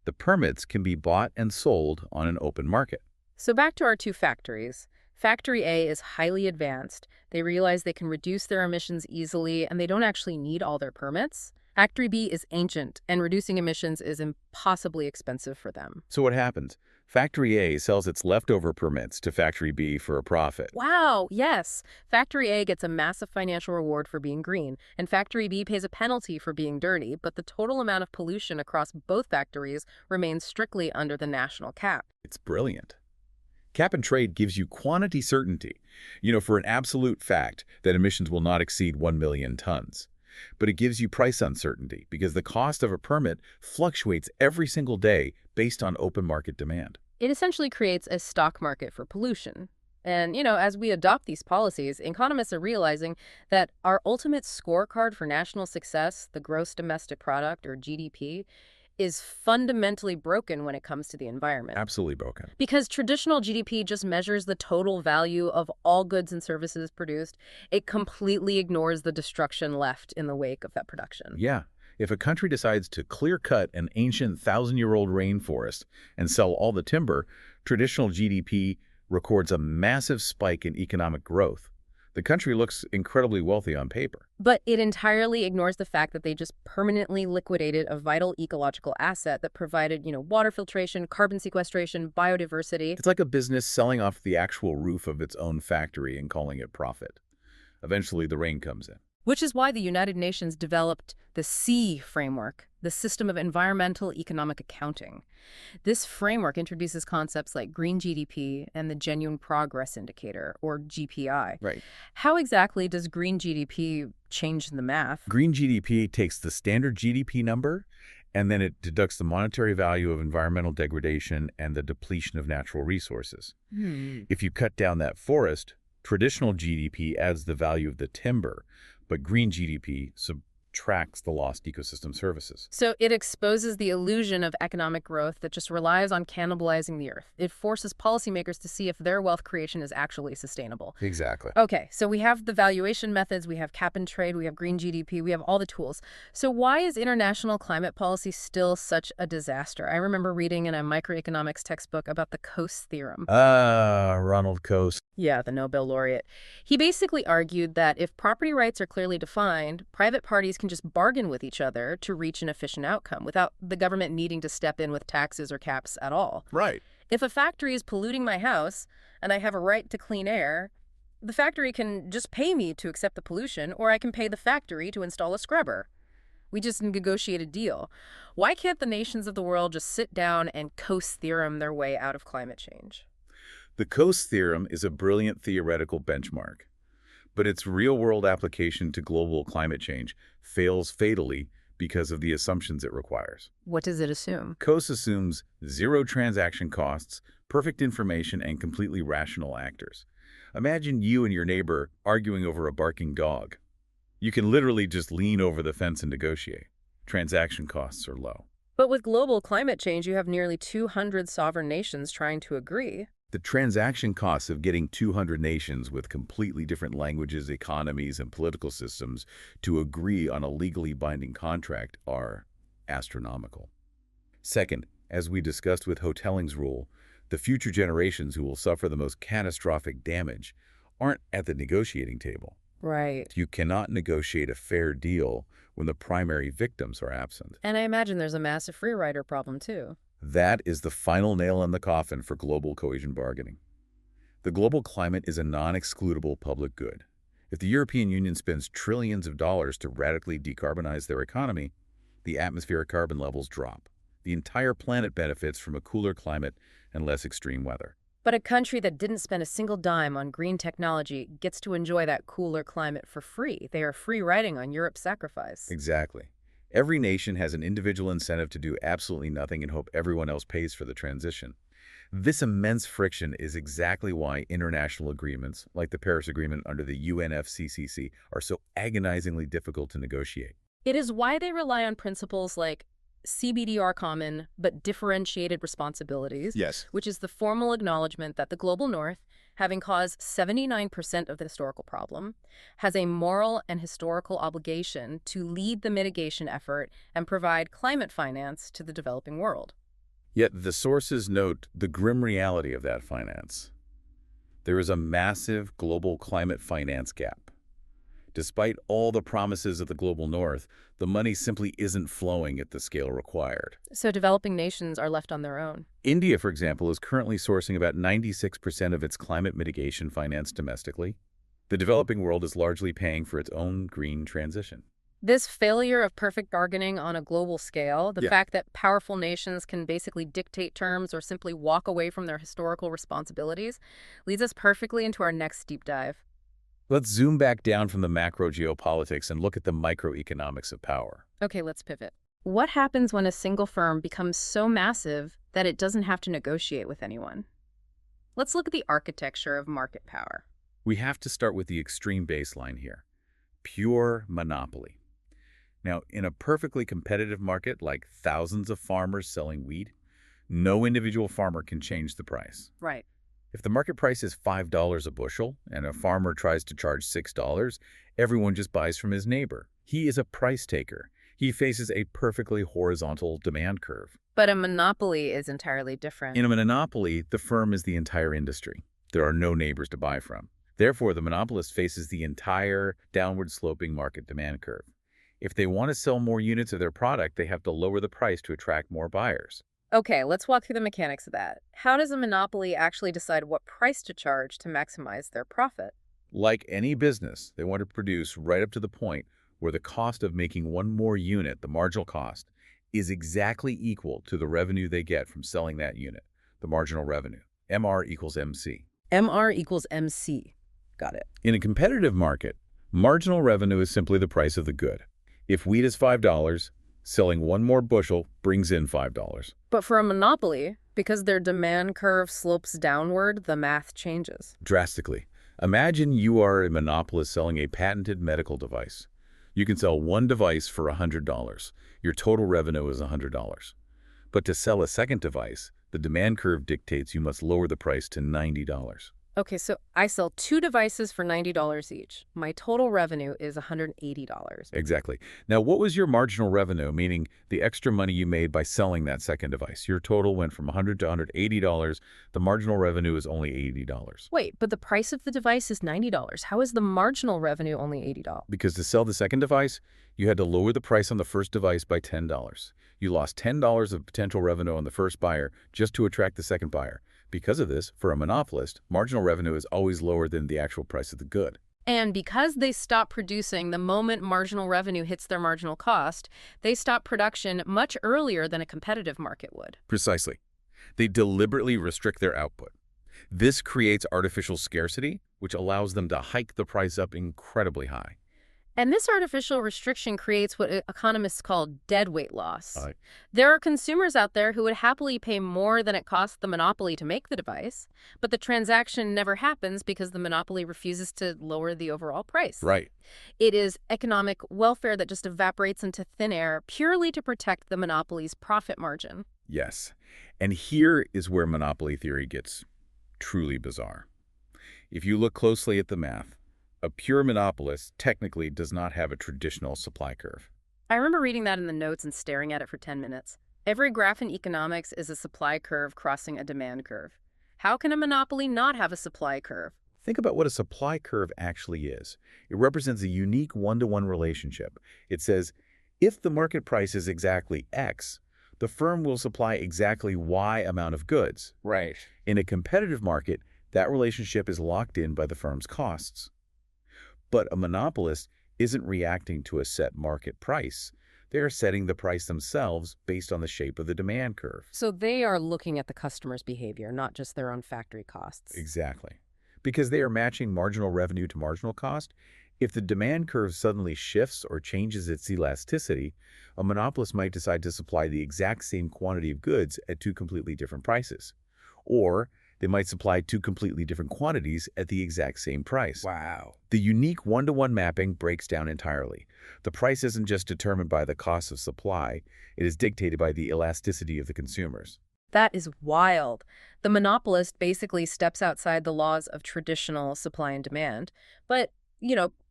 [SPEAKER 2] The permits can be bought and sold on an open market.
[SPEAKER 1] So back to our two factories. Factory A is highly advanced. They realize they can reduce their emissions easily, and they don't actually need all their permits. Factory B is ancient, and reducing emissions is impossibly expensive for them.
[SPEAKER 2] So what happens? Factory A sells its leftover permits to Factory B for a profit.
[SPEAKER 1] Wow, yes. Factory A gets a massive financial reward for being green, and Factory B pays a penalty for being dirty, but the total amount of pollution across both factories remains strictly under the national cap.
[SPEAKER 2] It's brilliant. Cap and trade gives you quantity certainty, for an absolute fact that emissions will not exceed 1 million tons. But it gives you price uncertainty because the cost of a permit fluctuates every single day based on open market demand.
[SPEAKER 1] It essentially creates a stock market for pollution. And, as we adopt these policies, economists are realizing that our ultimate scorecard for national success, the gross domestic product, or GDP, is fundamentally broken when it comes to the environment.
[SPEAKER 2] Absolutely broken.
[SPEAKER 1] Because traditional GDP just measures the total value of all goods and services produced. It completely ignores the destruction left in the wake of that production.
[SPEAKER 2] Yeah. If a country decides to clear-cut an ancient 1,000-year-old rainforest and sell all the timber, traditional GDP records a massive spike in economic growth. The country looks incredibly wealthy on paper.
[SPEAKER 1] But it entirely ignores the fact that they just permanently liquidated a vital ecological asset that provided, water filtration, carbon sequestration, biodiversity.
[SPEAKER 2] It's like a business selling off the actual roof of its own factory and calling it profit. Eventually, the rain comes in.
[SPEAKER 1] Which is why the United Nations developed the C framework, the System of Environmental Economic Accounting. This framework introduces concepts like green GDP and the Genuine Progress Indicator, or GPI.
[SPEAKER 2] Right.
[SPEAKER 1] How exactly does green GDP change the math?
[SPEAKER 2] Green GDP takes the standard GDP number, and then it deducts the monetary value of environmental degradation and the depletion of natural resources. If you cut down that forest, traditional GDP adds the value of the timber, but green GDP subtracts the lost ecosystem services.
[SPEAKER 1] So it exposes the illusion of economic growth that just relies on cannibalizing the earth. It forces policymakers to see if their wealth creation is actually sustainable.
[SPEAKER 2] Exactly.
[SPEAKER 1] Okay, so we have the valuation methods, we have cap and trade, we have green GDP, we have all the tools. So why is international climate policy still such a disaster? I remember reading in a microeconomics textbook about the Coase theorem.
[SPEAKER 2] Ronald Coase.
[SPEAKER 1] Yeah, the Nobel laureate. He basically argued that if property rights are clearly defined, private parties can just bargain with each other to reach an efficient outcome without the government needing to step in with taxes or caps at all.
[SPEAKER 2] Right.
[SPEAKER 1] If a factory is polluting my house and I have a right to clean air, the factory can just pay me to accept the pollution, or I can pay the factory to install a scrubber. We just negotiate a deal. Why can't the nations of the world just sit down and Coase theorem their way out of climate change?
[SPEAKER 2] The Coase theorem is a brilliant theoretical benchmark, but its real-world application to global climate change fails fatally because of the assumptions it requires.
[SPEAKER 1] What does it assume?
[SPEAKER 2] Coase assumes zero transaction costs, perfect information, and completely rational actors. Imagine you and your neighbor arguing over a barking dog. You can literally just lean over the fence and negotiate. Transaction costs are low.
[SPEAKER 1] But with global climate change, you have nearly 200 sovereign nations trying to agree.
[SPEAKER 2] The transaction costs of getting 200 nations with completely different languages, economies, and political systems to agree on a legally binding contract are astronomical. Second, as we discussed with Hotelling's rule, the future generations who will suffer the most catastrophic damage aren't at the negotiating table.
[SPEAKER 1] Right.
[SPEAKER 2] You cannot negotiate a fair deal when the primary victims are absent.
[SPEAKER 1] And I imagine there's a massive free rider problem, too.
[SPEAKER 2] That is the final nail in the coffin for global cohesion bargaining. The global climate is a non-excludable public good. If the European Union spends trillions of dollars to radically decarbonize their economy, the atmospheric carbon levels drop. The entire planet benefits from a cooler climate and less extreme weather.
[SPEAKER 1] But a country that didn't spend a single dime on green technology gets to enjoy that cooler climate for free. They are free riding on Europe's sacrifice.
[SPEAKER 2] Exactly. Every nation has an individual incentive to do absolutely nothing and hope everyone else pays for the transition. This immense friction is exactly why international agreements, like the Paris Agreement under the UNFCCC, are so agonizingly difficult to negotiate.
[SPEAKER 1] It is why they rely on principles like CBDR common but differentiated responsibilities,
[SPEAKER 2] Yes.
[SPEAKER 1] which is the formal acknowledgement that the global north, having caused 79% of the historical problem, has a moral and historical obligation to lead the mitigation effort and provide climate finance to the developing world.
[SPEAKER 2] Yet the sources note the grim reality of that finance. There is a massive global climate finance gap. Despite all the promises of the global north, the money simply isn't flowing at the scale required.
[SPEAKER 1] So developing nations are left on their own.
[SPEAKER 2] India, for example, is currently sourcing about 96% of its climate mitigation finance domestically. The developing world is largely paying for its own green transition.
[SPEAKER 1] This failure of perfect bargaining on a global scale, the fact that powerful nations can basically dictate terms or simply walk away from their historical responsibilities, leads us perfectly into our next deep dive.
[SPEAKER 2] Let's zoom back down from the macro geopolitics and look at the microeconomics of power.
[SPEAKER 1] Okay, let's pivot. What happens when a single firm becomes so massive that it doesn't have to negotiate with anyone? Let's look at the architecture of market power.
[SPEAKER 2] We have to start with the extreme baseline here. Pure monopoly. Now, in a perfectly competitive market like thousands of farmers selling wheat, no individual farmer can change the price.
[SPEAKER 1] Right.
[SPEAKER 2] If the market price is $5 a bushel and a farmer tries to charge $6, everyone just buys from his neighbor. He is a price taker. He faces a perfectly horizontal demand curve.
[SPEAKER 1] But a monopoly is entirely different.
[SPEAKER 2] In a monopoly, the firm is the entire industry. There are no neighbors to buy from. Therefore, the monopolist faces the entire downward-sloping market demand curve. If they want to sell more units of their product, they have to lower the price to attract more buyers.
[SPEAKER 1] Okay, let's walk through the mechanics of that. How does a monopoly actually decide what price to charge to maximize their profit?
[SPEAKER 2] Like any business, they want to produce right up to the point where the cost of making one more unit, the marginal cost, is exactly equal to the revenue they get from selling that unit, the marginal revenue. MR equals MC.
[SPEAKER 1] MR equals MC. Got it.
[SPEAKER 2] In a competitive market, marginal revenue is simply the price of the good. If wheat is $5, selling one more bushel brings in $5.
[SPEAKER 1] But for a monopoly, because their demand curve slopes downward, the math changes.
[SPEAKER 2] Drastically. Imagine you are a monopolist selling a patented medical device. You can sell one device for $100. Your total revenue is $100. But to sell a second device, the demand curve dictates you must lower the price to $90.
[SPEAKER 1] Okay, so I sell two devices for $90 each. My total revenue is $180.
[SPEAKER 2] Exactly. Now, what was your marginal revenue, meaning the extra money you made by selling that second device? Your total went from $100 to $180. The marginal revenue is only $80.
[SPEAKER 1] Wait, but the price of the device is $90. How is the marginal revenue only $80?
[SPEAKER 2] Because to sell the second device, you had to lower the price on the first device by $10. You lost $10 of potential revenue on the first buyer just to attract the second buyer. Because of this, for a monopolist, marginal revenue is always lower than the actual price of the good.
[SPEAKER 1] And because they stop producing the moment marginal revenue hits their marginal cost, they stop production much earlier than a competitive market would.
[SPEAKER 2] Precisely. They deliberately restrict their output. This creates artificial scarcity, which allows them to hike the price up incredibly high.
[SPEAKER 1] And this artificial restriction creates what economists call deadweight loss.
[SPEAKER 2] Uh,
[SPEAKER 1] There are consumers out there who would happily pay more than it costs the monopoly to make the device, but the transaction never happens because the monopoly refuses to lower the overall price.
[SPEAKER 2] right.
[SPEAKER 1] It is economic welfare that just evaporates into thin air purely to protect the monopoly's profit margin.
[SPEAKER 2] Yes. And here is where monopoly theory gets truly bizarre. If you look closely at the math, a pure monopolist technically does not have a traditional supply curve.
[SPEAKER 1] I remember reading that in the notes and staring at it for 10 minutes. Every graph in economics is a supply curve crossing a demand curve. How can a monopoly not have a supply curve?
[SPEAKER 2] Think about what a supply curve actually is. It represents a unique one-to-one relationship. It says, if the market price is exactly X, the firm will supply exactly Y amount of goods.
[SPEAKER 3] Right.
[SPEAKER 2] In a competitive market, that relationship is locked in by the firm's costs. But a monopolist isn't reacting to a set market price. They are setting the price themselves based on the shape of the demand curve.
[SPEAKER 1] So they are looking at the customer's behavior, not just their own factory costs.
[SPEAKER 2] Exactly. Because they are matching marginal revenue to marginal cost, if the demand curve suddenly shifts or changes its elasticity, a monopolist might decide to supply the exact same quantity of goods at two completely different prices. Or they might supply two completely different quantities at the exact same price.
[SPEAKER 3] Wow.
[SPEAKER 2] The unique one-to-one mapping breaks down entirely. The price isn't just determined by the cost of supply, it is dictated by the elasticity of the consumers.
[SPEAKER 1] That is wild. The monopolist basically steps outside the laws of traditional supply and demand. But,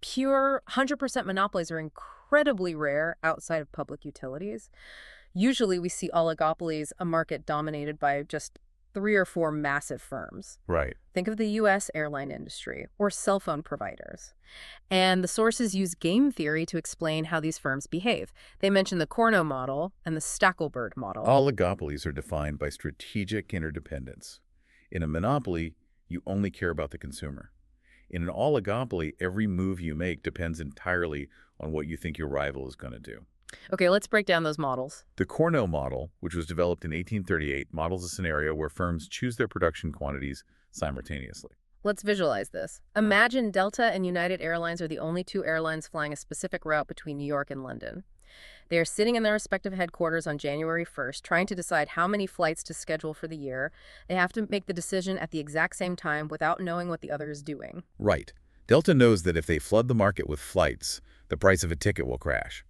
[SPEAKER 1] pure 100% monopolies are incredibly rare outside of public utilities. Usually we see oligopolies, a market dominated by just 3 or 4 massive firms.
[SPEAKER 2] Right.
[SPEAKER 1] Think of the U.S. airline industry or cell phone providers. And the sources use game theory to explain how these firms behave. They mention the Corno model and the Stackelberg model.
[SPEAKER 2] Oligopolies are defined by strategic interdependence. In a monopoly, you only care about the consumer. In an oligopoly, every move you make depends entirely on what you think your rival is going to do.
[SPEAKER 1] Okay, let's break down those models.
[SPEAKER 2] The Corno model, which was developed in 1838, models a scenario where firms choose their production quantities simultaneously.
[SPEAKER 1] Let's visualize this. Imagine Delta and United Airlines are the only 2 airlines flying a specific route between New York and London. They are sitting in their respective headquarters on January 1st, trying to decide how many flights to schedule for the year. They have to make the decision at the exact same time without knowing what the other is doing.
[SPEAKER 2] Right. Delta knows that if they flood the market with flights, the price of a ticket will crash.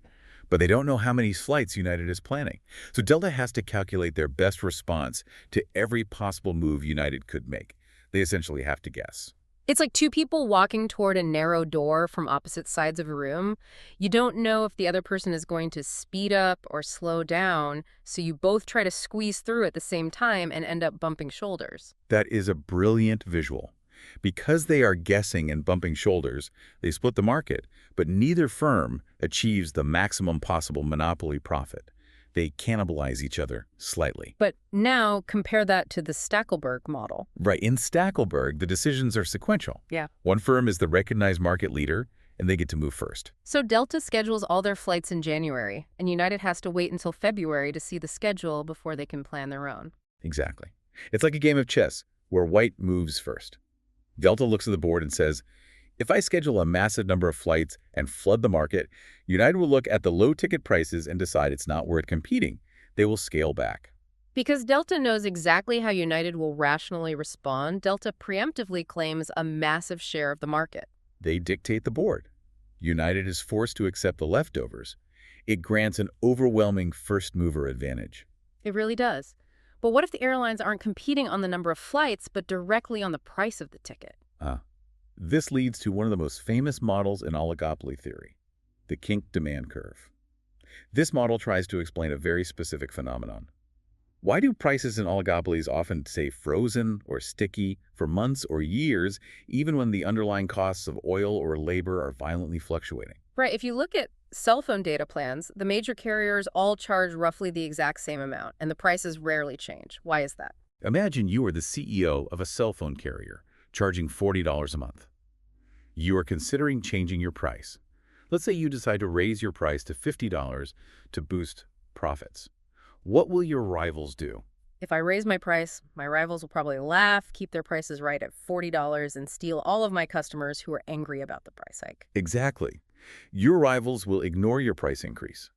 [SPEAKER 2] But they don't know how many flights United is planning. So Delta has to calculate their best response to every possible move United could make. They essentially have to guess.
[SPEAKER 1] It's like 2 people walking toward a narrow door from opposite sides of a room. You don't know if the other person is going to speed up or slow down, so you both try to squeeze through at the same time and end up bumping shoulders.
[SPEAKER 2] That is a brilliant visual. Because they are guessing and bumping shoulders, they split the market, but neither firm achieves the maximum possible monopoly profit. They cannibalize each other slightly.
[SPEAKER 1] But now compare that to the Stackelberg model.
[SPEAKER 2] Right. In Stackelberg, the decisions are sequential.
[SPEAKER 1] Yeah.
[SPEAKER 2] One firm is the recognized market leader, and they get to move first.
[SPEAKER 1] So Delta schedules all their flights in January, and United has to wait until February to see the schedule before they can plan their own.
[SPEAKER 2] Exactly. It's like a game of chess where white moves first. Delta looks at the board and says, if I schedule a massive number of flights and flood the market, United will look at the low ticket prices and decide it's not worth competing. They will scale back.
[SPEAKER 1] Because Delta knows exactly how United will rationally respond, Delta preemptively claims a massive share of the market.
[SPEAKER 2] They dictate the board. United is forced to accept the leftovers. It grants an overwhelming first mover advantage.
[SPEAKER 1] It really does. But what if the airlines aren't competing on the number of flights, but directly on the price of the ticket?
[SPEAKER 2] Ah, this leads to one of the most famous models in oligopoly theory, the kink demand curve. This model tries to explain a very specific phenomenon. Why do prices in oligopolies often stay frozen or sticky for months or years, even when the underlying costs of oil or labor are violently fluctuating?
[SPEAKER 1] Right, if you look at cell phone data plans, the major carriers all charge roughly the exact same amount, and the prices rarely change. Why is that?
[SPEAKER 2] Imagine you are the CEO of a cell phone carrier, charging $40 a month. You are considering changing your price. Let's say you decide to raise your price to $50 to boost profits. What will your rivals do?
[SPEAKER 1] If I raise my price, my rivals will probably laugh, keep their prices right at $40, and steal all of my customers who are angry about the price hike.
[SPEAKER 2] Exactly. Your rivals will ignore your price increase.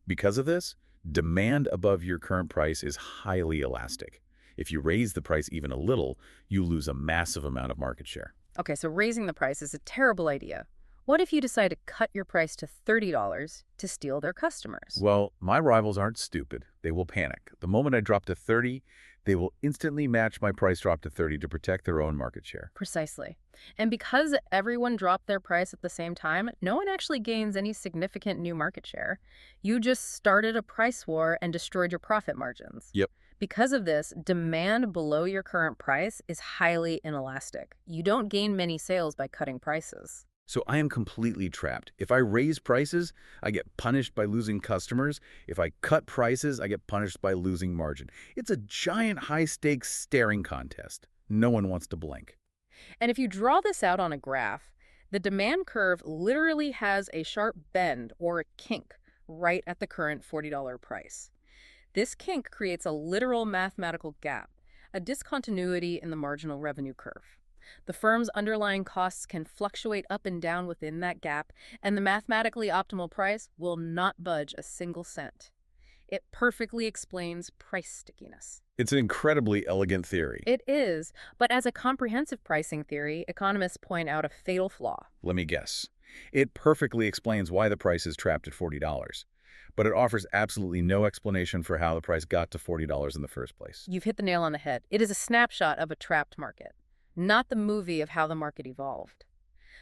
[SPEAKER 2] Because of this, demand above your current price is highly elastic. If you raise the price even a little, you lose a massive amount of market share.
[SPEAKER 1] Okay, so raising the price is a terrible idea. What if you decide to cut your price to $30 to steal their customers?
[SPEAKER 2] Well, my rivals aren't stupid. They will panic. The moment I drop to 30, they will instantly match my price drop to 30 to protect their own market share.
[SPEAKER 1] Precisely. And because everyone dropped their price at the same time, no one actually gains any significant new market share. You just started a price war and destroyed your profit margins.
[SPEAKER 2] Yep.
[SPEAKER 1] Because of this, demand below your current price is highly inelastic. You don't gain many sales by cutting prices.
[SPEAKER 2] So I am completely trapped. If I raise prices, I get punished by losing customers. If I cut prices, I get punished by losing margin. It's a giant high-stakes staring contest. No one wants to blink.
[SPEAKER 1] And if you draw this out on a graph, the demand curve literally has a sharp bend or a kink right at the current $40 price. This kink creates a literal mathematical gap, a discontinuity in the marginal revenue curve. The firm's underlying costs can fluctuate up and down within that gap, and the mathematically optimal price will not budge a single cent. It perfectly explains price stickiness.
[SPEAKER 2] It's an incredibly elegant theory.
[SPEAKER 1] It is, but as a comprehensive pricing theory, economists point out a fatal flaw.
[SPEAKER 2] Let me guess. It perfectly explains why the price is trapped at $40, but it offers absolutely no explanation for how the price got to $40 in the first place.
[SPEAKER 1] You've hit the nail on the head. It is a snapshot of a trapped market, not the movie of how the market evolved.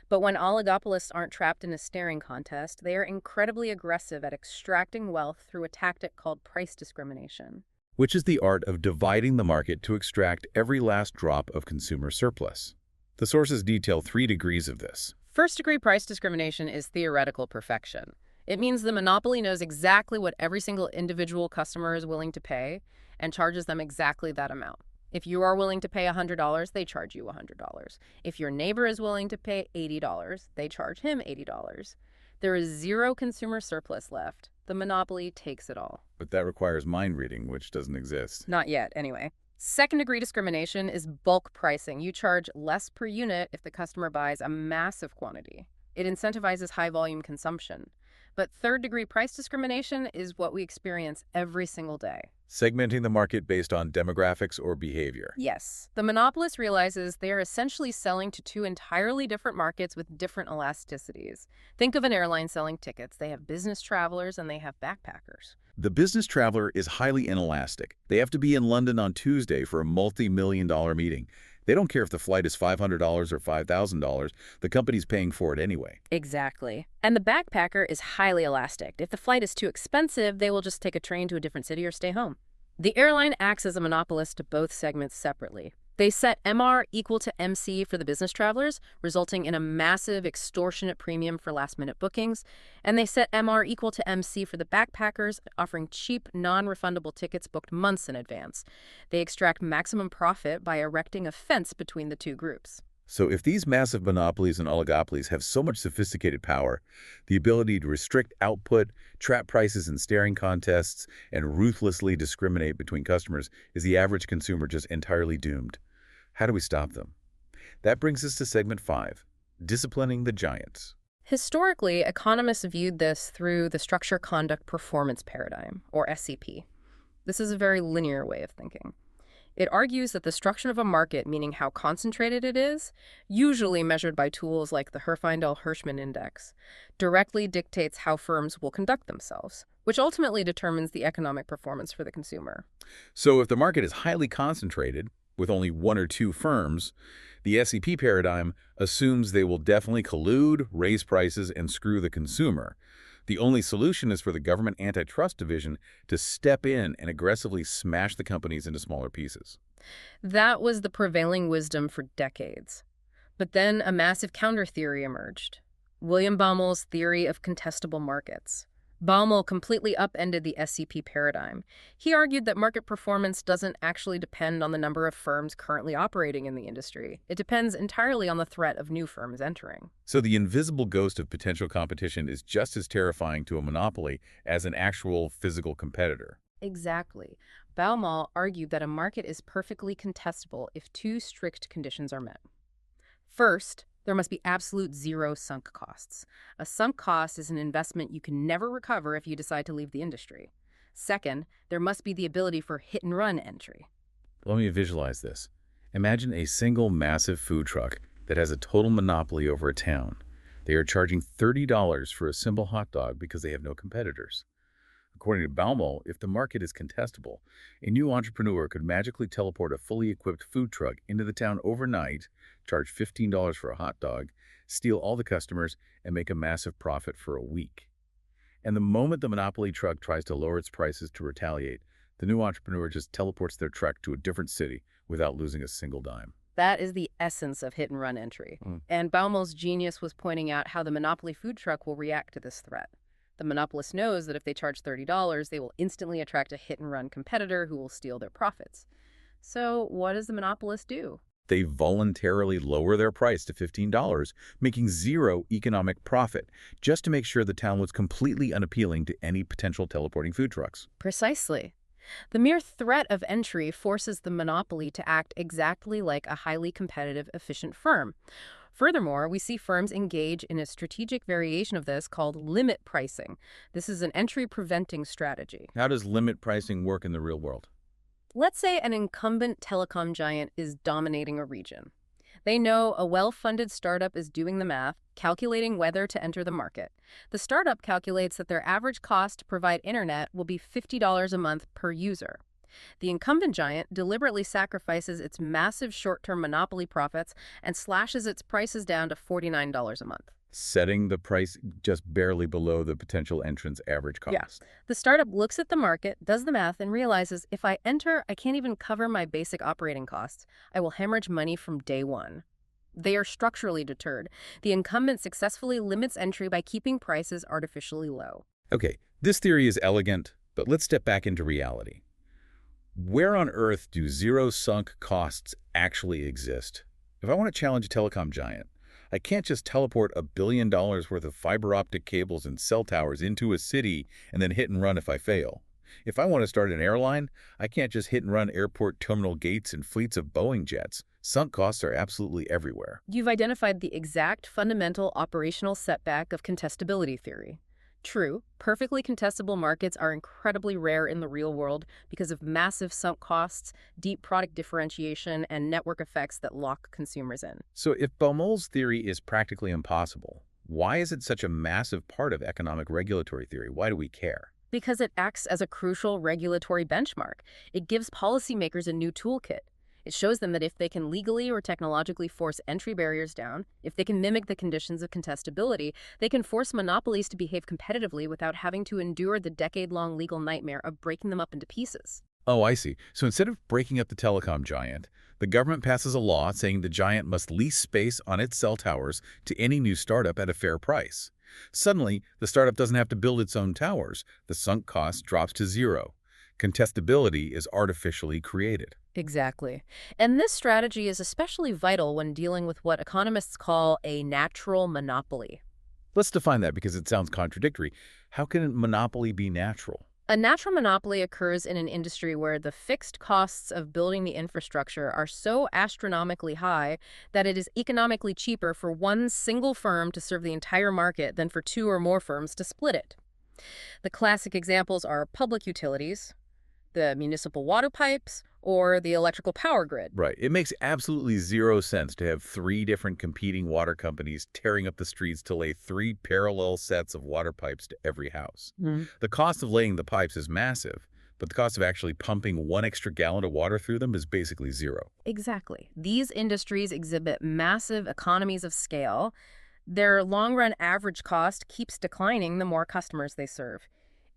[SPEAKER 1] But when oligopolists aren't trapped in a staring contest, they are incredibly aggressive at extracting wealth through a tactic called price discrimination.
[SPEAKER 2] Which is the art of dividing the market to extract every last drop of consumer surplus. The sources detail 3 degrees of this.
[SPEAKER 1] First-degree price discrimination is theoretical perfection. It means the monopoly knows exactly what every single individual customer is willing to pay and charges them exactly that amount. If you are willing to pay $100, they charge you $100. If your neighbor is willing to pay $80, they charge him $80. There is zero consumer surplus left. The monopoly takes it all.
[SPEAKER 2] But that requires mind reading, which doesn't exist.
[SPEAKER 1] Not yet, anyway. Second-degree discrimination is bulk pricing. You charge less per unit if the customer buys a massive quantity. It incentivizes high-volume consumption. But third-degree price discrimination is what we experience every single day.
[SPEAKER 2] Segmenting the market based on demographics or behavior.
[SPEAKER 1] Yes. The monopolist realizes they are essentially selling to 2 entirely different markets with different elasticities. Think of an airline selling tickets. They have business travelers and they have backpackers.
[SPEAKER 2] The business traveler is highly inelastic. They have to be in London on Tuesday for a multi-million-dollar meeting. They don't care if the flight is $500 or $5,000. The company's paying for it anyway.
[SPEAKER 1] Exactly. And the backpacker is highly elastic. If the flight is too expensive, they will just take a train to a different city or stay home. The airline acts as a monopolist to both segments separately. They set MR equal to MC for the business travelers, resulting in a massive extortionate premium for last-minute bookings, and they set MR equal to MC for the backpackers, offering cheap, non-refundable tickets booked months in advance. They extract maximum profit by erecting a fence between the 2 groups.
[SPEAKER 2] So if these massive monopolies and oligopolies have so much sophisticated power, the ability to restrict output, trap prices in staring contests, and ruthlessly discriminate between customers, is the average consumer just entirely doomed? How do we stop them? That brings us to segment 5, disciplining the giants.
[SPEAKER 1] Historically, economists viewed this through the structure conduct performance paradigm, or SCP. This is a very linear way of thinking. It argues that the structure of a market, meaning how concentrated it is, usually measured by tools like the Herfindahl-Hirschman Index, directly dictates how firms will conduct themselves. which ultimately determines the economic performance for the consumer.
[SPEAKER 2] So if the market is highly concentrated, with only one or two firms, the SEP paradigm assumes they will definitely collude, raise prices, and screw the consumer. The only solution is for the government antitrust division to step in and aggressively smash the companies into smaller pieces.
[SPEAKER 1] That was the prevailing wisdom for decades. But then a massive counter-theory emerged. William Baumel's theory of contestable markets. Baumel completely upended the SCP paradigm. He argued that market performance doesn't actually depend on the number of firms currently operating in the industry. It depends entirely on the threat of new firms entering.
[SPEAKER 2] So the invisible ghost of potential competition is just as terrifying to a monopoly as an actual physical competitor.
[SPEAKER 1] Exactly. Baumel argued that a market is perfectly contestable if two strict conditions are met. First, there must be absolute zero sunk costs. A sunk cost is an investment you can never recover if you decide to leave the industry. Second, there must be the ability for hit-and-run entry.
[SPEAKER 2] Let me visualize this. Imagine a single massive food truck that has a total monopoly over a town. They are charging $30 for a simple hot dog because they have no competitors. According to Baumol, if the market is contestable, a new entrepreneur could magically teleport a fully equipped food truck into the town overnight, charge $15 for a hot dog, steal all the customers, and make a massive profit for a week. And the moment the monopoly truck tries to lower its prices to retaliate, the new entrepreneur just teleports their truck to a different city without losing a single dime.
[SPEAKER 1] That is the essence of hit-and-run entry. And Baumel's genius was pointing out how the monopoly food truck will react to this threat. The monopolist knows that if they charge $30, they will instantly attract a hit-and-run competitor who will steal their profits. So what does the monopolist do?
[SPEAKER 2] They voluntarily lower their price to $15, making zero economic profit, just to make sure the town was completely unappealing to any potential teleporting food trucks.
[SPEAKER 1] Precisely. The mere threat of entry forces the monopoly to act exactly like a highly competitive, efficient firm. Furthermore, we see firms engage in a strategic variation of this called limit pricing. This is an entry-preventing strategy.
[SPEAKER 2] How does limit pricing work in the real world?
[SPEAKER 1] Let's say an incumbent telecom giant is dominating a region. They know a well-funded startup is doing the math, calculating whether to enter the market. The startup calculates that their average cost to provide internet will be $50 a month per user. The incumbent giant deliberately sacrifices its massive short-term monopoly profits and slashes its prices down to $49 a month.
[SPEAKER 2] Setting the price just barely below the potential entrant's average cost.
[SPEAKER 1] Yeah. The startup looks at the market, does the math, and realizes if I enter, I can't even cover my basic operating costs. I will hemorrhage money from day one. They are structurally deterred. The incumbent successfully limits entry by keeping prices artificially low.
[SPEAKER 2] Okay, this theory is elegant, but let's step back into reality. Where on earth do zero sunk costs actually exist? If I want to challenge a telecom giant, I can't just teleport $1 billion worth of fiber optic cables and cell towers into a city and then hit and run if I fail. If I want to start an airline, I can't just hit and run airport terminal gates and fleets of Boeing jets. Sunk costs are absolutely everywhere.
[SPEAKER 1] You've identified the exact fundamental operational setback of contestability theory. True, perfectly contestable markets are incredibly rare in the real world because of massive sunk costs, deep product differentiation, and network effects that lock consumers in.
[SPEAKER 2] So if Baumol's theory is practically impossible, why is it such a massive part of economic regulatory theory? Why do we care?
[SPEAKER 1] Because it acts as a crucial regulatory benchmark. It gives policymakers a new toolkit. It shows them that if they can legally or technologically force entry barriers down, if they can mimic the conditions of contestability, they can force monopolies to behave competitively without having to endure the decade-long legal nightmare of breaking them up into pieces.
[SPEAKER 2] Oh, I see. So instead of breaking up the telecom giant, the government passes a law saying the giant must lease space on its cell towers to any new startup at a fair price. Suddenly, the startup doesn't have to build its own towers. The sunk cost drops to zero. Contestability is artificially created.
[SPEAKER 1] Exactly. And this strategy is especially vital when dealing with what economists call a natural monopoly.
[SPEAKER 2] Let's define that because it sounds contradictory. How can a monopoly be natural?
[SPEAKER 1] A natural monopoly occurs in an industry where the fixed costs of building the infrastructure are so astronomically high that it is economically cheaper for one single firm to serve the entire market than for two or more firms to split it. The classic examples are public utilities, the municipal water pipes, or the electrical power grid.
[SPEAKER 2] Right. It makes absolutely zero sense to have three different competing water companies tearing up the streets to lay three parallel sets of water pipes to every house.
[SPEAKER 1] Mm.
[SPEAKER 2] The cost of laying the pipes is massive, but the cost of actually pumping one extra gallon of water through them is basically zero.
[SPEAKER 1] Exactly. These industries exhibit massive economies of scale. Their long-run average cost keeps declining the more customers they serve.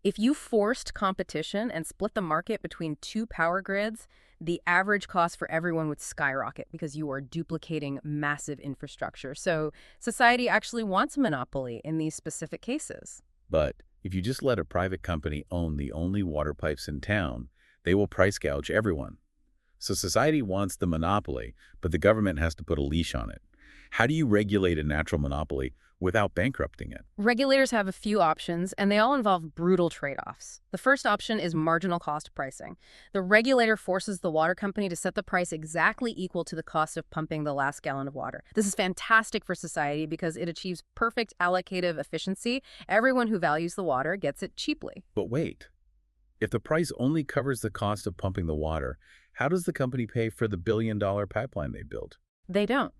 [SPEAKER 1] If you forced competition and split the market between two power grids, the average cost for everyone would skyrocket because you are duplicating massive infrastructure. So society actually wants a monopoly in these specific cases.
[SPEAKER 2] But if you just let a private company own the only water pipes in town, they will price gouge everyone. So society wants the monopoly, but the government has to put a leash on it. How do you regulate a natural monopoly without bankrupting it?
[SPEAKER 1] Regulators have a few options, and they all involve brutal trade-offs. The first option is marginal cost pricing. The regulator forces the water company to set the price exactly equal to the cost of pumping the last gallon of water. This is fantastic for society because it achieves perfect allocative efficiency. Everyone who values the water gets it cheaply.
[SPEAKER 2] But wait, if the price only covers the cost of pumping the water, how does the company pay for the billion-dollar pipeline they built?
[SPEAKER 1] They don't.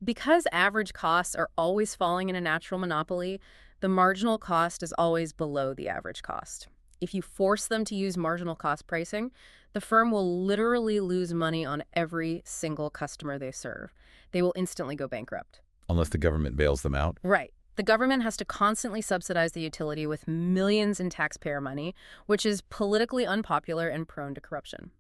[SPEAKER 1] Because average costs are always falling in a natural monopoly, the marginal cost is always below the average cost. If you force them to use marginal cost pricing, the firm will literally lose money on every single customer they serve. They will instantly go bankrupt.
[SPEAKER 2] Unless the government bails them out?
[SPEAKER 1] Right. The government has to constantly subsidize the utility with millions in taxpayer money, which is politically unpopular and prone to corruption.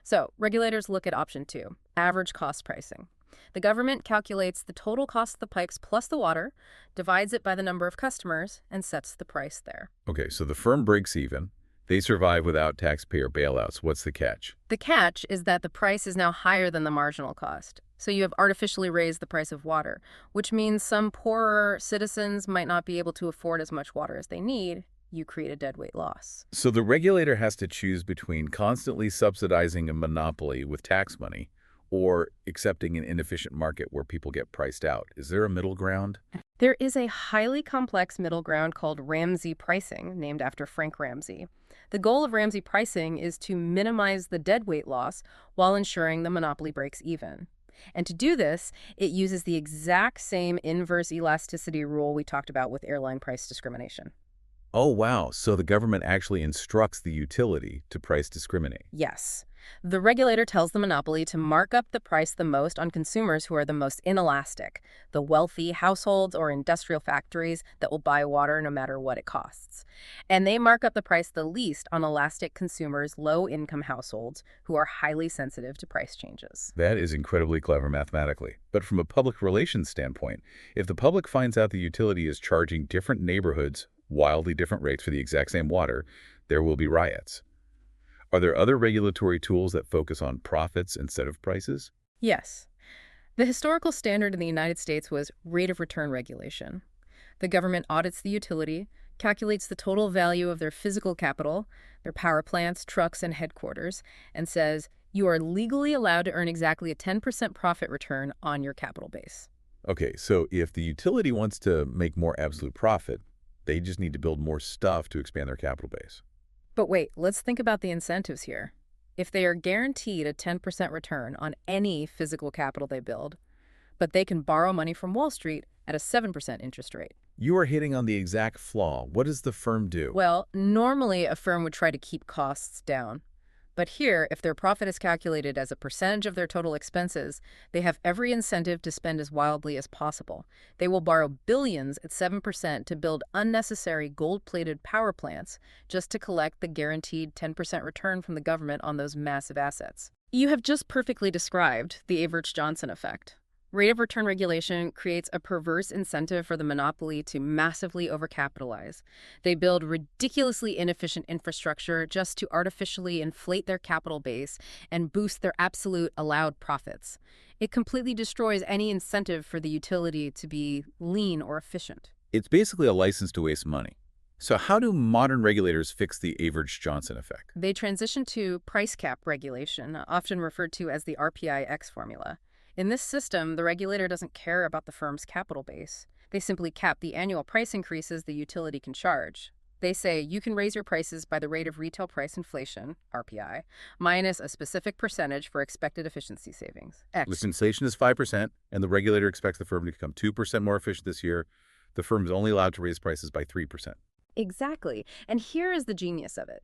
[SPEAKER 1] So regulators look at option 2, average cost pricing. The government calculates the total cost of the pipes plus the water, divides it by the number of customers, and sets the price there.
[SPEAKER 2] Okay, so the firm breaks even. They survive without taxpayer bailouts. What's the catch?
[SPEAKER 1] The catch is that the price is now higher than the marginal cost. So you have artificially raised the price of water, which means some poorer citizens might not be able to afford as much water as they need. You create a deadweight loss.
[SPEAKER 2] So the regulator has to choose between constantly subsidizing a monopoly with tax money or accepting an inefficient market where people get priced out. Is there a middle ground?
[SPEAKER 1] There is a highly complex middle ground called Ramsey pricing, named after Frank Ramsey. The goal of Ramsey pricing is to minimize the deadweight loss while ensuring the monopoly breaks even. And to do this, it uses the exact same inverse elasticity rule we talked about with airline price discrimination.
[SPEAKER 2] Oh, wow. So the government actually instructs the utility to price discriminate.
[SPEAKER 1] Yes. The regulator tells the monopoly to mark up the price the most on consumers who are the most inelastic, the wealthy households or industrial factories that will buy water no matter what it costs. And they mark up the price the least on elastic consumers, low-income households who are highly sensitive to price changes.
[SPEAKER 2] That is incredibly clever mathematically. But from a public relations standpoint, if the public finds out the utility is charging different neighborhoods wildly different rates for the exact same water, there will be riots. Are there other regulatory tools that focus on profits instead of prices?
[SPEAKER 1] Yes. The historical standard in the United States was rate of return regulation. The government audits the utility, calculates the total value of their physical capital, their power plants, trucks, and headquarters, and says, you are legally allowed to earn exactly a 10% profit return on your capital base.
[SPEAKER 2] Okay, so if the utility wants to make more absolute profit, they just need to build more stuff to expand their capital base.
[SPEAKER 1] But wait, let's think about the incentives here. If they are guaranteed a 10% return on any physical capital they build, but they can borrow money from Wall Street at a 7% interest rate.
[SPEAKER 2] You are hitting on the exact flaw. What does the firm do?
[SPEAKER 1] Well, normally a firm would try to keep costs down. But here, if their profit is calculated as a percentage of their total expenses, they have every incentive to spend as wildly as possible. They will borrow billions at 7% to build unnecessary gold-plated power plants just to collect the guaranteed 10% return from the government on those massive assets. You have just perfectly described the Average-Johnson effect. Rate of return regulation creates a perverse incentive for the monopoly to massively overcapitalize. They build ridiculously inefficient infrastructure just to artificially inflate their capital base and boost their absolute allowed profits. It completely destroys any incentive for the utility to be lean or efficient.
[SPEAKER 2] It's basically a license to waste money. So how do modern regulators fix the Average-Johnson effect?
[SPEAKER 1] They transition to price cap regulation, often referred to as the RPI-X formula. In this system, the regulator doesn't care about the firm's capital base. They simply cap the annual price increases the utility can charge. They say you can raise your prices by the rate of retail price inflation, RPI, minus a specific percentage for expected efficiency savings,
[SPEAKER 2] If
[SPEAKER 1] X.
[SPEAKER 2] inflation is 5% and the regulator expects the firm to become 2% more efficient this year, the firm is only allowed to raise prices by 3%.
[SPEAKER 1] Exactly. And here is the genius of it.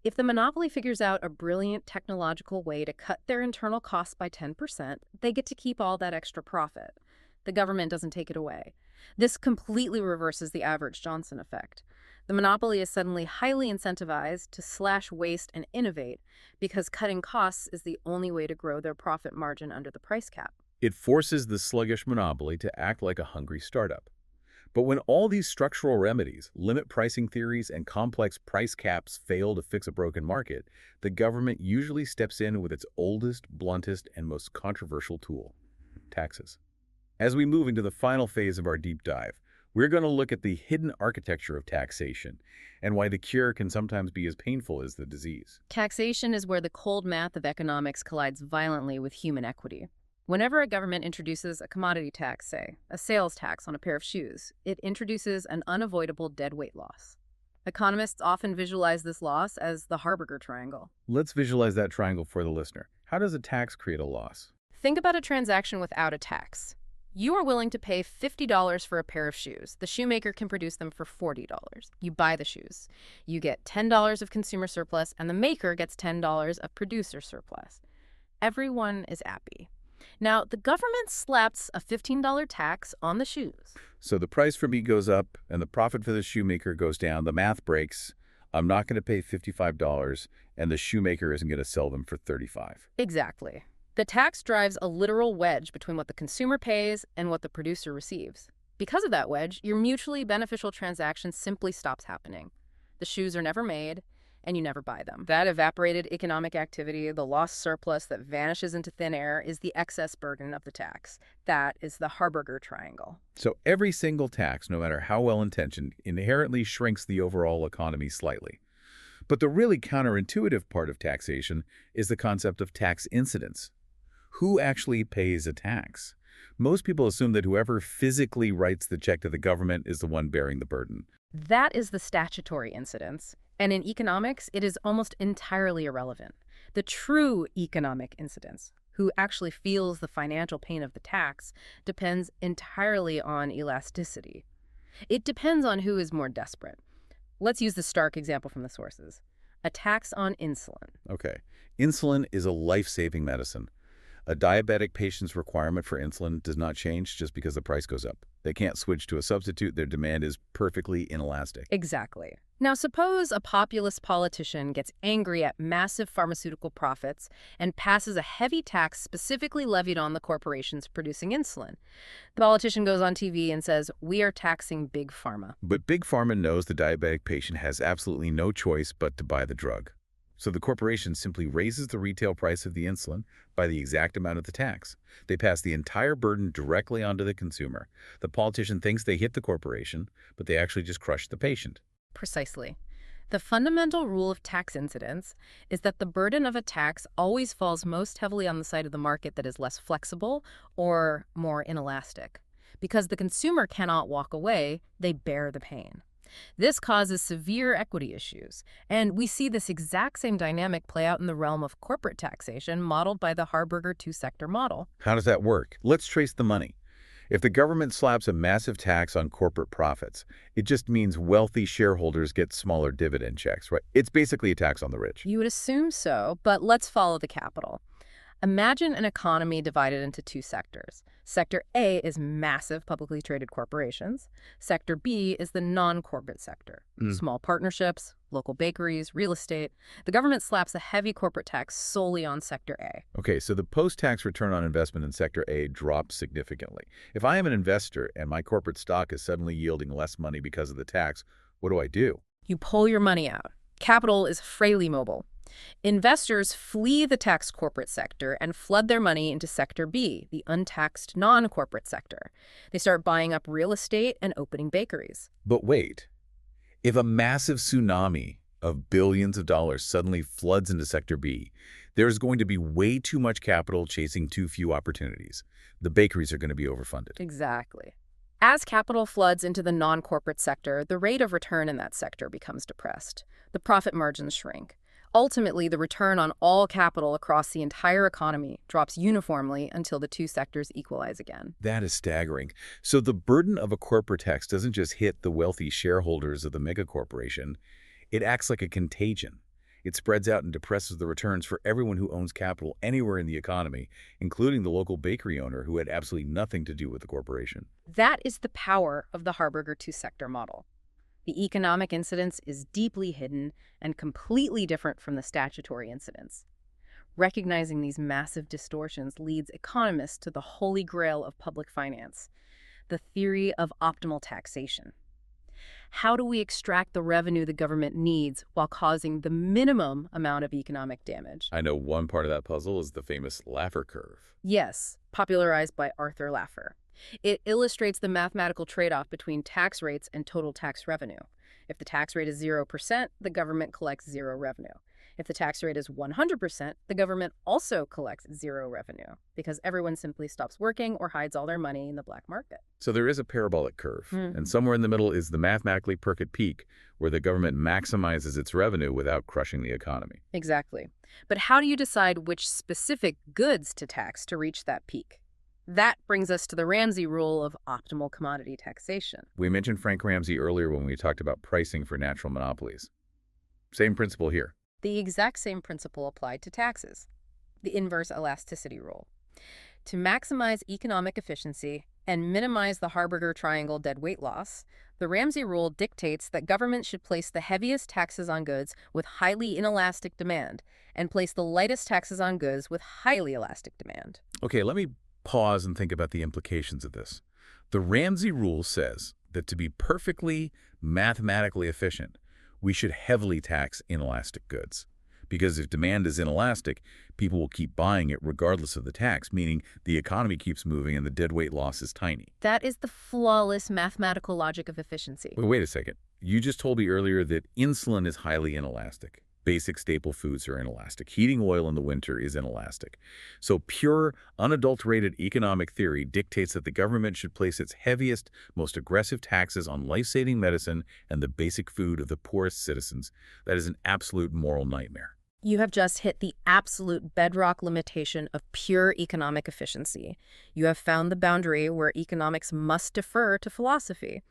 [SPEAKER 1] If the monopoly figures out a brilliant technological way to cut their internal costs by 10%, they get to keep all that extra profit. The government doesn't take it away. This completely reverses the average Johnson effect. The monopoly is suddenly highly incentivized to slash waste and innovate because cutting costs is the only way to grow their profit margin under the price cap.
[SPEAKER 2] It forces the sluggish monopoly to act like a hungry startup. But when all these structural remedies, limit pricing theories, and complex price caps fail to fix a broken market, the government usually steps in with its oldest, bluntest, and most controversial tool: taxes. As we move into the final phase of our deep dive, we're going to look at the hidden architecture of taxation and why the cure can sometimes be as painful as the disease.
[SPEAKER 1] Taxation is where the cold math of economics collides violently with human equity. Whenever a government introduces a commodity tax, say, a sales tax on a pair of shoes, it introduces an unavoidable deadweight loss. Economists often visualize this loss as the Harburger triangle.
[SPEAKER 2] Let's visualize that triangle for the listener. How does a tax create a loss?
[SPEAKER 1] Think about a transaction without a tax. You are willing to pay $50 for a pair of shoes. The shoemaker can produce them for $40. You buy the shoes. You get $10 of consumer surplus, and the maker gets $10 of producer surplus. Everyone is happy. Now, the government slaps a $15 tax on the shoes.
[SPEAKER 2] So the price for me goes up and the profit for the shoemaker goes down. The math breaks. I'm not going to pay $55 and the shoemaker isn't going to sell them for $35.
[SPEAKER 1] Exactly. The tax drives a literal wedge between what the consumer pays and what the producer receives. Because of that wedge, your mutually beneficial transaction simply stops happening. The shoes are never made, and you never buy them. That evaporated economic activity, the lost surplus that vanishes into thin air, is the excess burden of the tax. That is the Harburger triangle.
[SPEAKER 2] So every single tax, no matter how well-intentioned, inherently shrinks the overall economy slightly. But the really counterintuitive part of taxation is the concept of tax incidence. Who actually pays a tax? Most people assume that whoever physically writes the check to the government is the one bearing the burden.
[SPEAKER 1] That is the statutory incidence. And in economics, it is almost entirely irrelevant. The true economic incidence, who actually feels the financial pain of the tax, depends entirely on elasticity. It depends on who is more desperate. Let's use the stark example from the sources. A tax on insulin.
[SPEAKER 2] Okay. Insulin is a life-saving medicine. A diabetic patient's requirement for insulin does not change just because the price goes up. They can't switch to a substitute. Their demand is perfectly inelastic.
[SPEAKER 1] Exactly. Now, suppose a populist politician gets angry at massive pharmaceutical profits and passes a heavy tax specifically levied on the corporations producing insulin. The politician goes on TV and says, "We are taxing Big Pharma."
[SPEAKER 2] But Big Pharma knows the diabetic patient has absolutely no choice but to buy the drug. So the corporation simply raises the retail price of the insulin by the exact amount of the tax. They pass the entire burden directly onto the consumer. The politician thinks they hit the corporation, but they actually just crush the patient.
[SPEAKER 1] Precisely. The fundamental rule of tax incidence is that the burden of a tax always falls most heavily on the side of the market that is less flexible or more inelastic. Because the consumer cannot walk away, they bear the pain. This causes severe equity issues, and we see this exact same dynamic play out in the realm of corporate taxation modeled by the Harburger two-sector model.
[SPEAKER 2] How does that work? Let's trace the money. If the government slaps a massive tax on corporate profits, it just means wealthy shareholders get smaller dividend checks, right? It's basically a tax on the rich.
[SPEAKER 1] You would assume so, but let's follow the capital. Imagine an economy divided into two sectors. Sector A is massive publicly traded corporations. Sector B is the non-corporate sector. Small partnerships, local bakeries, real estate. The government slaps a heavy corporate tax solely on Sector A.
[SPEAKER 2] Okay, so the post-tax return on investment in Sector A drops significantly. If I am an investor and my corporate stock is suddenly yielding less money because of the tax, what do?
[SPEAKER 1] You pull your money out. Capital is frailly mobile. Investors flee the taxed corporate sector and flood their money into Sector B, the untaxed non-corporate sector. They start buying up real estate and opening bakeries.
[SPEAKER 2] But wait, if a massive tsunami of billions of dollars suddenly floods into Sector B, there's going to be way too much capital chasing too few opportunities. The bakeries are going to be overfunded.
[SPEAKER 1] Exactly. As capital floods into the non-corporate sector, the rate of return in that sector becomes depressed. The profit margins shrink. Ultimately, the return on all capital across the entire economy drops uniformly until the two sectors equalize again.
[SPEAKER 2] That is staggering. So the burden of a corporate tax doesn't just hit the wealthy shareholders of the megacorporation. It acts like a contagion. It spreads out and depresses the returns for everyone who owns capital anywhere in the economy, including the local bakery owner who had absolutely nothing to do with the corporation.
[SPEAKER 1] That is the power of the Harberger two-sector model. The economic incidence is deeply hidden and completely different from the statutory incidence. Recognizing these massive distortions leads economists to the holy grail of public finance, the theory of optimal taxation. How do we extract the revenue the government needs while causing the minimum amount of economic damage?
[SPEAKER 2] I know one part of that puzzle is the famous Laffer curve.
[SPEAKER 1] Yes, popularized by Arthur Laffer. It illustrates the mathematical trade-off between tax rates and total tax revenue. If the tax rate is 0%, the government collects zero revenue. If the tax rate is 100%, the government also collects zero revenue because everyone simply stops working or hides all their money in the black market.
[SPEAKER 2] So there is a parabolic curve,
[SPEAKER 1] Mhm.
[SPEAKER 2] and somewhere in the middle is the mathematically perfect peak, where the government maximizes its revenue without crushing the economy.
[SPEAKER 1] Exactly. But how do you decide which specific goods to tax to reach that peak? That brings us to the Ramsey rule of optimal commodity taxation.
[SPEAKER 2] We mentioned Frank Ramsey earlier when we talked about pricing for natural monopolies. Same principle here.
[SPEAKER 1] The exact same principle applied to taxes, the inverse elasticity rule. To maximize economic efficiency and minimize the Harberger triangle deadweight loss, the Ramsey rule dictates that government should place the heaviest taxes on goods with highly inelastic demand and place the lightest taxes on goods with highly elastic demand.
[SPEAKER 2] Okay, let me pause and think about the implications of this. The Ramsey rule says that to be perfectly mathematically efficient, we should heavily tax inelastic goods. Because if demand is inelastic, people will keep buying it regardless of the tax, meaning the economy keeps moving and the deadweight loss is tiny.
[SPEAKER 1] That is the flawless mathematical logic of efficiency.
[SPEAKER 2] Wait a second. You just told me earlier that insulin is highly inelastic. Basic staple foods are inelastic. Heating oil in the winter is inelastic. So pure, unadulterated economic theory dictates that the government should place its heaviest, most aggressive taxes on life-saving medicine and the basic food of the poorest citizens. That is an absolute moral nightmare.
[SPEAKER 1] You have just hit the absolute bedrock limitation of pure economic efficiency. You have found the boundary where economics must defer to philosophy.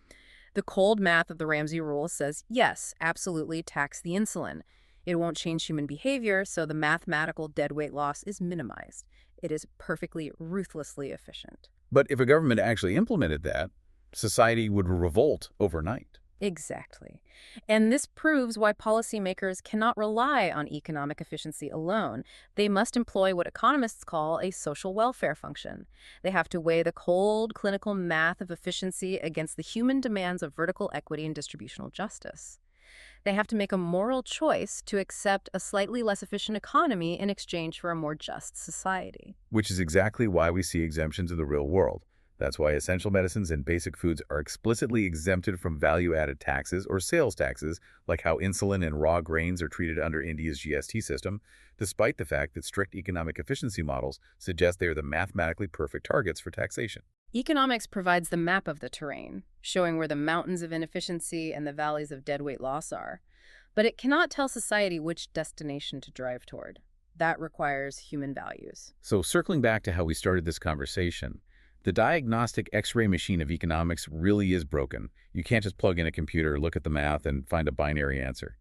[SPEAKER 1] The cold math of the Ramsey rule says, yes, absolutely tax the insulin. It won't change human behavior, so the mathematical deadweight loss is minimized. It is perfectly, ruthlessly efficient.
[SPEAKER 2] But if a government actually implemented that, society would revolt overnight.
[SPEAKER 1] Exactly. And this proves why policymakers cannot rely on economic efficiency alone. They must employ what economists call a social welfare function. They have to weigh the cold, clinical math of efficiency against the human demands of vertical equity and distributional justice. They have to make a moral choice to accept a slightly less efficient economy in exchange for a more just society.
[SPEAKER 2] Which is exactly why we see exemptions in the real world. That's why essential medicines and basic foods are explicitly exempted from value-added taxes or sales taxes, like how insulin and raw grains are treated under India's GST system, despite the fact that strict economic efficiency models suggest they are the mathematically perfect targets for taxation.
[SPEAKER 1] Economics provides the map of the terrain, showing where the mountains of inefficiency and the valleys of deadweight loss are. But it cannot tell society which destination to drive toward. That requires human values.
[SPEAKER 2] So circling back to how we started this conversation, the diagnostic X-ray machine of economics really is broken. You can't just plug in a computer, look at the math, and find a binary answer.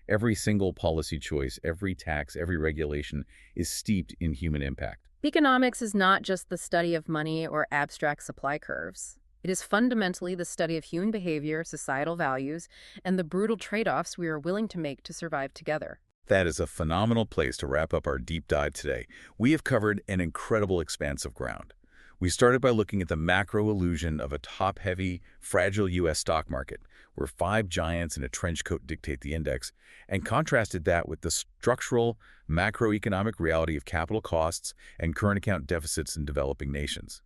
[SPEAKER 2] Every single policy choice, every tax, every regulation is steeped in human impact.
[SPEAKER 1] Economics is not just the study of money or abstract supply curves. It is fundamentally the study of human behavior, societal values, and the brutal trade-offs we are willing to make to survive together.
[SPEAKER 2] That is a phenomenal place to wrap up our deep dive today. We have covered an incredible expanse of ground. We started by looking at the macro illusion of a top-heavy, fragile U.S. stock market, where 5 giants in a trench coat dictate the index, and contrasted that with the structural, macroeconomic reality of capital costs and current account deficits in developing nations.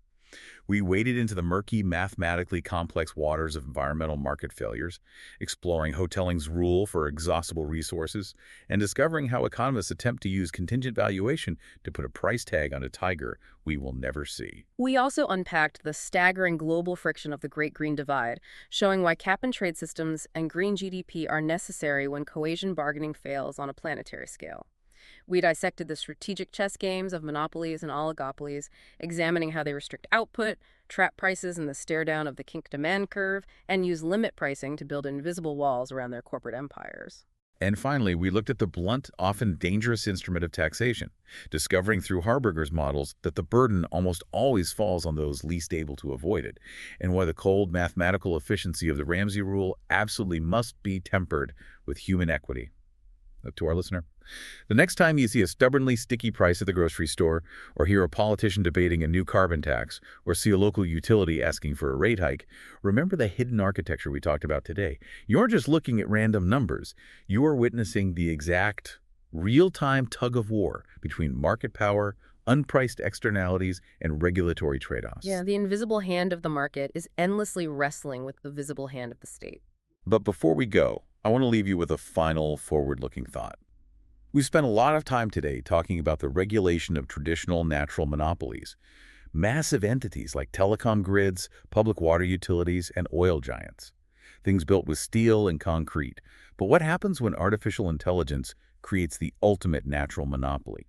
[SPEAKER 2] We waded into the murky, mathematically complex waters of environmental market failures, exploring hoteling's rule for exhaustible resources, and discovering how economists attempt to use contingent valuation to put a price tag on a tiger we will never see.
[SPEAKER 1] We also unpacked the staggering global friction of the Great Green Divide, showing why cap-and-trade systems and green GDP are necessary when cohesion bargaining fails on a planetary scale. We dissected the strategic chess games of monopolies and oligopolies, examining how they restrict output, trap prices in the stare-down of the kink demand curve, and use limit pricing to build invisible walls around their corporate empires.
[SPEAKER 2] And finally, we looked at the blunt, often dangerous instrument of taxation, discovering through Harberger's models that the burden almost always falls on those least able to avoid it, and why the cold mathematical efficiency of the Ramsey rule absolutely must be tempered with human equity. To our listener, the next time you see a stubbornly sticky price at the grocery store, or hear a politician debating a new carbon tax, or see a local utility asking for a rate hike, remember the hidden architecture we talked about today. You're just looking at random numbers. You are witnessing the exact, real-time tug-of-war between market power, unpriced externalities, and regulatory trade-offs.
[SPEAKER 1] Yeah, the invisible hand of the market is endlessly wrestling with the visible hand of the state.
[SPEAKER 2] But before we go, I want to leave you with a final forward-looking thought. We've spent a lot of time today talking about the regulation of traditional natural monopolies, massive entities like telecom grids, public water utilities, and oil giants, things built with steel and concrete. But what happens when artificial intelligence creates the ultimate natural monopoly?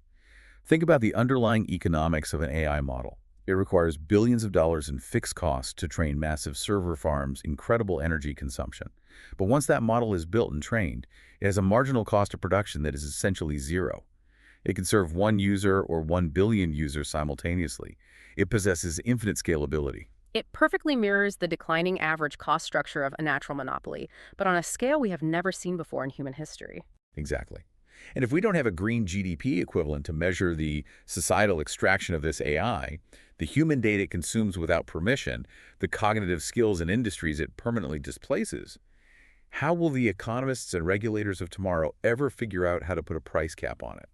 [SPEAKER 2] Think about the underlying economics of an AI model. It requires billions of dollars in fixed costs to train massive server farms, incredible energy consumption. But once that model is built and trained, it has a marginal cost of production that is essentially zero. It can serve one user or 1 billion users simultaneously. It possesses infinite scalability.
[SPEAKER 1] It perfectly mirrors the declining average cost structure of a natural monopoly, but on a scale we have never seen before in human history.
[SPEAKER 2] Exactly. And if we don't have a green GDP equivalent to measure the societal extraction of this AI, the human data it consumes without permission, the cognitive skills and industries it permanently displaces, how will the economists and regulators of tomorrow ever figure out how to put a price cap on it?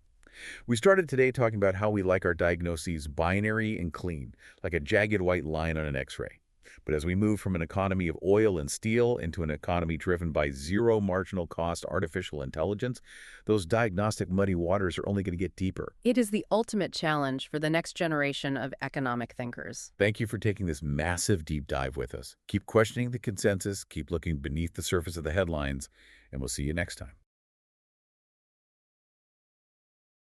[SPEAKER 2] We started today talking about how we like our diagnoses binary and clean, like a jagged white line on an X-ray. But as we move from an economy of oil and steel into an economy driven by zero marginal cost artificial intelligence, those diagnostic muddy waters are only going to get deeper.
[SPEAKER 1] It is the ultimate challenge for the next generation of economic thinkers.
[SPEAKER 2] Thank you for taking this massive deep dive with us. Keep questioning the consensus, keep looking beneath the surface of the headlines, and we'll see you next time.